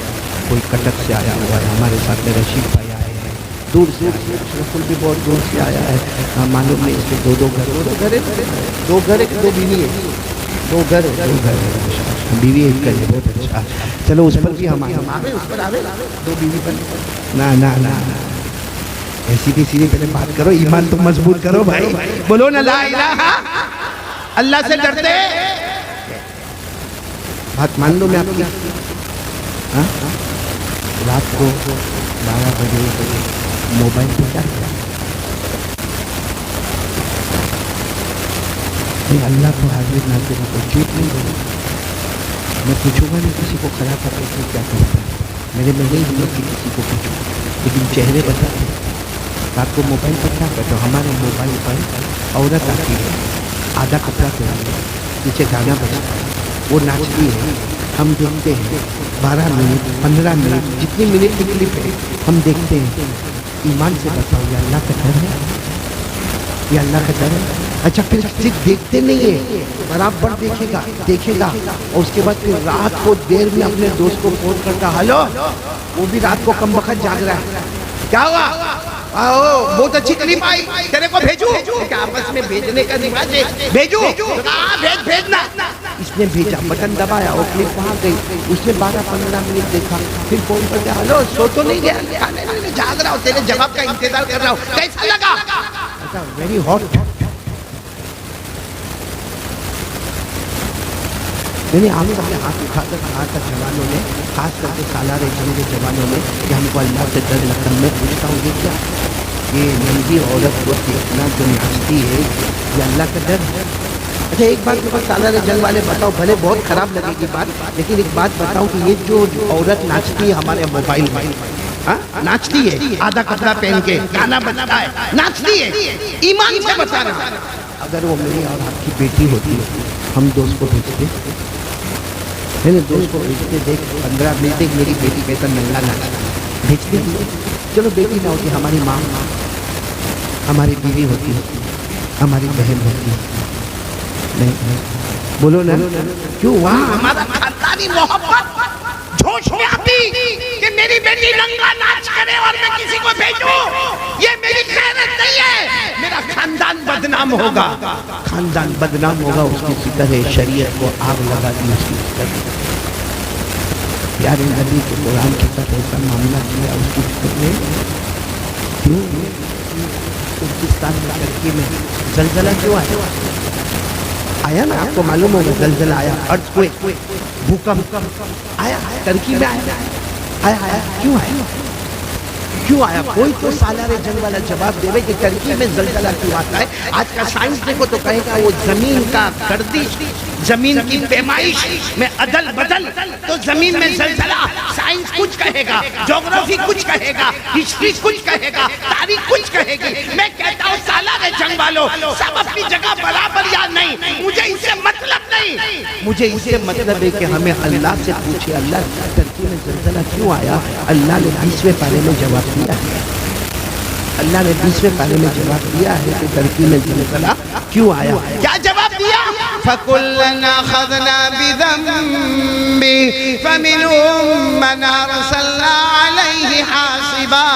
A: کوئی کٹک سے آیا ہوا ہے, ہمارے ساتھ میں رشید بھائی آئے ہیں دور سے, رسول بھی بہت دور سے آیا ہے. معلوم نہیں اس کے دو گھر ہے, دو بیوی ہے, دو گھر بیوی ایک گھر ہے, بہت اچھا. چلو اس پر بھی ہم آئے, اس پر آوے دو بیوی پر نا ایسی بھی سیدھی پہلے بات کرو, ایمان تو مضبوط کرو بھائی. بولو نا لا الہ, اللہ سے ڈرتے. بات مان لو میں آپ کی. رات کو 12 بجے موبائل پہ کیا کیا, اللہ کو حاضر ناظر کو چیٹ نہیں دوں. میں پوچھوں گا نہیں کسی کو کھڑا کر کے کیا کرتا ہے, میرے میں نہیں ہمت کہ کسی کو پوچھوں, لیکن چہرے بتاتے. رات کو موبائل پر کیا کرتے ہو, ہمارے موبائل پر عورت آتی ہے, آدھا کپڑا پہنا, پیچھے گانا بجتا ہے, وہ ناچتی ہے, ہم دیکھتے ہیں. 12 منٹ 15 منٹ جتنی منٹ کی کلپ ہے ہم دیکھتے ہیں. ایمان سے بتاؤ یہ اللہ کا ڈر ہے, یہ اللہ کا ڈر ہے. اچھا پھر صرف دیکھتے نہیں ہے, برابر دیکھے گا اور اس کے بعد پھر رات کو دیر میں اپنے دوست کو فون کرتا, ہلو, وہ بھی رات کو کم وقت جاگ رہا ہے, کیا ہوا, بہت اچھی کلپ آئی, تیرے کو بھیجوں, آپس میں بھیجنے کا رواج ہے, بھیجوں, بھیجنا. اس نے بھیجا, بٹن دبایا, وہ کلپ وہاں گئی. اس نے 12-15 منٹ دیکھا, پھر فون کر دیا, ہلو سو تو نہیں گیا, جاگ رہا ہوں, تیرے جواب کا انتظار کر رہا ہوں, کیسا لگا. Very hot. میں نے اپنے ہاتھ اٹھا کر کہا تھا جوانوں نے, خاص کر کے سالار جنگ کے جوانوں نے, کہ ہم کو اللہ سے ڈر لگتا. میں پوچھتا ہوں یہ کیا, یہ ننگی عورت کو دیکھنا جو ناچتی ہے, یہ اللہ کا ڈر ہے. اچھا ایک بات میرے سالار جنگ والے بتاؤ, بھلے بہت خراب لگے گی بات, لیکن ایک بات بتاؤ کہ یہ جو عورت ناچتی ہے ہمارے موبائل میں, ناچتی ہے آدھا کپڑا پہن کے, گانا بجتا ہے, ناچتی ہے, ایمان سے بتا رہا ہوں, اگر وہ میری اور آپ کی بیٹی ہوتی ہے, ہم دوست کو بھیجتے, میں نے دوست کو بھیجتے, دیکھ 15 منٹ میری بیٹی کہتا ننگا ناچتا, بھیجتے. چلو بیٹی نہ ہوتی, ہماری ماں, ہماری بیوی ہوتی, ہماری بہن ہوتی. نہیں بولو نا, کیوں وہاں ہمارا خاندانی محبت جوش میں آتی کہ میری بیٹی ننگا ناچ کرے اور میں کسی کو بھیجوں, یہ میری خیرت نہیں ہے, میرا خاندان بدنام ہوگا, خاندان بدنام ہوگا. اس کی فکر ہے, شریعت کو آگ لگا دی اس کی فکر ہے. پیارے نبی کے قرآن کے ساتھ ایسا معاملہ کیا اس کی فکر میں. کیوں ترکستان میں ترکی میں زلزلہ کیوں آیا نا, آپ کو معلوم ہوگا زلزلہ آیا, ارتھ کوئک, بھوکمپ آیا ترکی میں, آیا کیوں آیا, کوئی تو سالار جنگ والا جواب دے رہے کہ ترکی میں زلزلہ کیوں آتا ہے. آج کا سائنس دیکھو تو کہے گا وہ زمین کا گردش, زمین کی پیمائش میں عدل بدل, تو زمین میں زلزلہ. سائنس کچھ کہے گا, جغرافی کچھ کہے گا, ہسٹری کچھ کہے گا, تاریخ کچھ کہے گی. میں کہتا ہوں سالار جنگ والوں سب اپنی جگہ برابر یا نہیں, مجھے اس سے مطلب نہیں, مجھے اس سے مطلب ہے کہ ہمیں اللہ سے پوچھے, اللہ ترکی میں زلزلہ کیوں آیا. اللہ نے 20ویں پارے میں جواب دیا ہے, اللہ نے 20ویں پارے میں جواب دیا ہے کہ ترکی میں زلزلہ کیوں آیا. کیا جواب دیا, فَكُلًّا أَخَذْنَا بِذَنبِهِ فَمِنْهُمْ مَنْ أَرْسَلْنَا عَلَيْهِ حَاصِبًا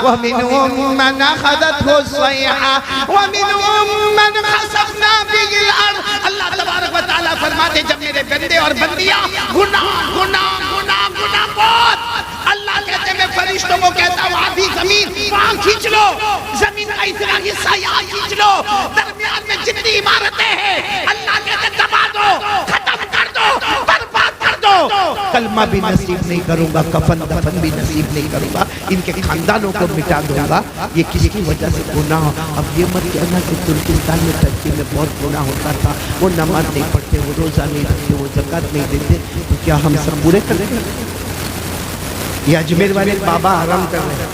A: وَمِنْهُمْ مَنْ أَخَذَتْهُ الصَّيْحَةُ وَمِنْهُمْ مَنْ خَسَفْنَا بِهِ الْأَرْضَ. اللہ تبارک و تعالیٰ فرماتے جب میرے بندے اور بندیاں گناہ بہت, اللہ کہتے میں فرشتوں کو کہتا ہوں آدھی زمین وہاں کھینچ لو, زمین کا اتنا حصہ یہاں کھینچ لو, درمیان میں جتنی عمارتیں ہیں اللہ کہتے دبا دو, ختم کر دو, برباد کر دو. کلمہ بھی نصیب نہیں کروں گا, کفن دفن بھی نصیب نہیں کروں گا, ان کے خاندانوں کو مٹا دوں گا. یہ کس کی وجہ سے گناہ. اب یہ مت کہنا کہ ترکستان میں ترکی میں بہت گناہ ہوتا تھا, وہ نماز نہیں پڑھتے, وہ روزہ نہیں رکھتے, وہ زکوٰۃ نہیں دیتے, تو کیا ہم سب پورے کر دیں گے. یہ اجمیر والے بابا آرام کر رہے ہیں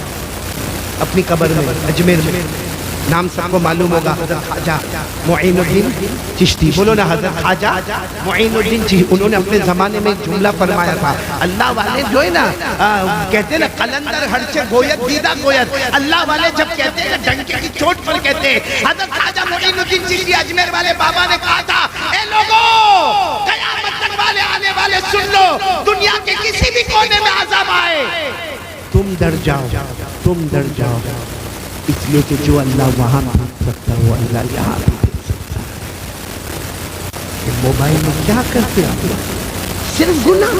A: اپنی قبر میں, اجمیر میں نام سب کو معلوم ہوگا، حضرت خواجہ معین الدین چشتی، بولو نا حضرت خواجہ معین الدین چشتی. انہوں نے اپنے زمانے میں ایک جملہ فرمایا تھا، اللہ والے جو ہے نا کہتے ہیں نا قلندر ہرچے گویت دیدہ گویت، اللہ والے جب کہتے ہیں نا ڈنکے کی چوٹ پر کہتے ہیں. حضرت خواجہ معین الدین چشتی اجمیر والے بابا نے کہا تھا، اے لوگوں قیامت تک والے آنے والے سن لو، دنیا کے کسی بھی کونے میں عذاب آئے تم ڈر جاؤ، تم ڈر جاؤ، اس لیے کہ جو اللہ وہاں دیکھ سکتا ہے وہ اللہ یہاں بھی دیکھ سکتا ہے. موبائل میں کیا کرتے ہیں؟ صرف گناہ.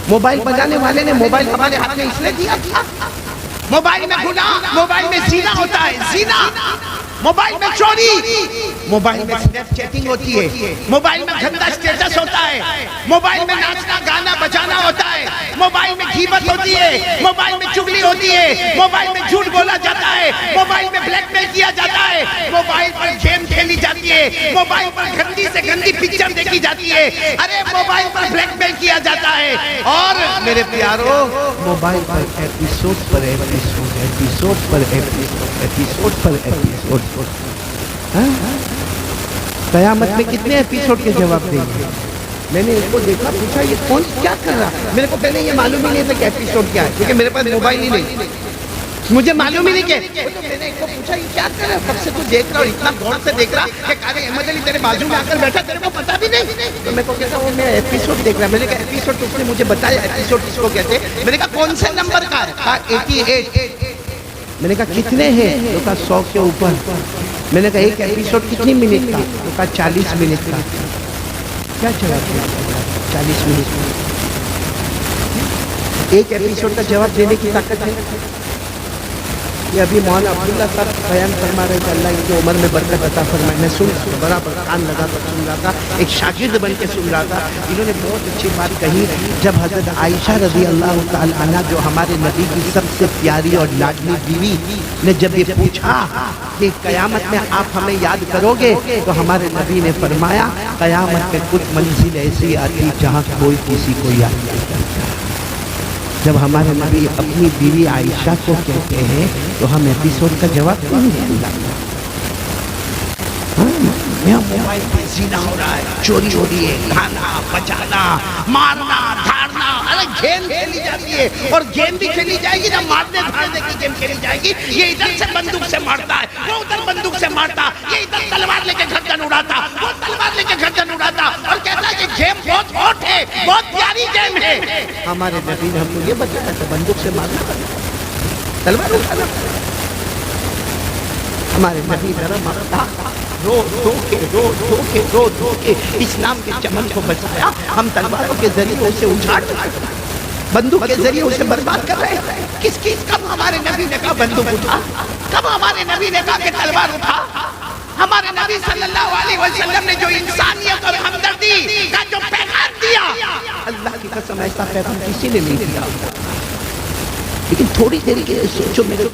A: موبائل بجانے والے نے موبائل ہمارے ہاتھ میں اس لیے دیا تھا، موبائل میں گناہ، موبائل میں زنا ہوتا ہے، زنا، موبائل میں چوری، موبائل میں سنیپ چیٹنگ ہوتی ہے، موبائل میں گندا اسٹیٹس ہوتا ہے، موبائل میں ناچنا گانا بجانا ہوتا ہے، موبائل میں غیبت ہوتی ہے، موبائل میں چغلی ہوتی ہے، موبائل میں جھوٹ بولا جاتا ہے، موبائل میں بلیک میل کیا جاتا ہے، موبائل پر گیم کھیلی جاتی ہے، موبائل پر گندی سے گندی پکچر دیکھی جاتی ہے، ارے موبائل پر بلیک میل کیا جاتا ہے. اور میرے پیارو موبائل پر ایپیسوڈ پر ایپیسوڈ، ایپیسوڈ پر ایپیسوڈ، ایپیسوڈ پر ایپیسوڈ. قیامت میں کتنے ایپیسوڈ کے جواب دیں گے؟ میں نے اس کو دیکھا، پوچھا یہ کون کیا کر رہا ہے؟ میرے کو پہلے یہ معلوم ہی نہیں تھا کہ ایپیسوڈ کیا ہے، کیونکہ میرے پاس موبائل ہی نہیں، مجھے معلوم ہی نہیں کہ میں نے اس کو پوچھا یہ کیا کر رہا ہے؟ کب سے تو دیکھ رہا اور اتنا غور سے دیکھ رہا کہ قاری احمد علی تیرے بازو میں آ کر بیٹھا، تیرے کو پتا بھی نہیں. تو میں کو کہتا وہ میں ایپیسوڈ دیکھ رہا. میں نے کہا ایپیسوڈ؟ تو اس نے مجھے بتایا ایپیسوڈ کس کو کہتے ہیں. میں نے کہا کون سے نمبر کا ہے؟ کہا 88. میں نے کہا کتنے ہیں؟ تو کہا 100 کے اوپر. میں نے کہا ایک ایپیسوڈ کتنی منٹ کا؟ تو کہا 40 منٹ کا. کیا جواب دیا؟ 40 منٹ. ایک ایپیسوڈ کا جواب دینے کی طاقت ہے. یہ ابھی مولانا عبداللہ صاحب بیان فرما رہے تھے، اللہ ان کی عمر میں برکت عطا فرمائے. میں سن برابر کان لگا کر سن رہا تھا، ایک شاگرد بن کے سن رہا تھا. انہوں نے بہت اچھی بات کہی. جب حضرت عائشہ رضی اللہ تعالی عنہ جو ہمارے نبی کی سب سے پیاری اور لاڈلی بیوی نے جب یہ پوچھا کہ قیامت میں آپ ہمیں یاد کرو گے، تو ہمارے نبی نے فرمایا قیامت میں کچھ منزل ایسی آتی جہاں کوئی کسی کو یاد نہیں کرتا. جب ہمارے نبی اپنی بیوی عائشہ کو کہتے ہیں تو ہم ایپیسوڈ کا جواب نہیں دیں. یہاں موبائل پہ زنا ہو رہا ہے، چوری ہو رہی ہے، کھانا بچانا، مارنا دھاڑنا، ارے گیم کھیلی جاتی ہے. اور گیم بھی کھیلی جائے گی، جب مارنے دھاڑنے کی گیم کھیلی جائے گی. یہ ادھر سے بندوق سے مارتا ہے، وہ ادھر بندوق سے مارتا، یہ ادھر تلوار لے کے گردن اڑاتا، وہ تلوار لے کے گردن اڑاتا، اور کہتا ہے کہ گیم بہت ہاٹ ہے، بہت پیاری گیم ہے. ہمارے نبی نے ہم کو یہ بتایا تھا بندوق سے مارنا، تلوار اٹھانا. ہمارے نبی ذرا مارتا، رو کے اسلام کے چمن کو بچایا. ہم تلواروں کے ذریعے اسے اجاڑ رہے ہیں، بندوق کے ذریعے اسے برباد کر رہے ہیں. کب ہمارے نبی نے کہا بندوق اٹھا؟ کب ہمارے نبی نے کہا کہ تلوار اٹھا؟ ہمارے نبی صلی اللہ علیہ وسلم نے جو انسانیت اور ہمدردی کا جو پیغام دیا، اللہ کی قسم ایسا پیغام کسی نے نہیں دیا. لیکن تھوڑی دیر کے سوچو، میرے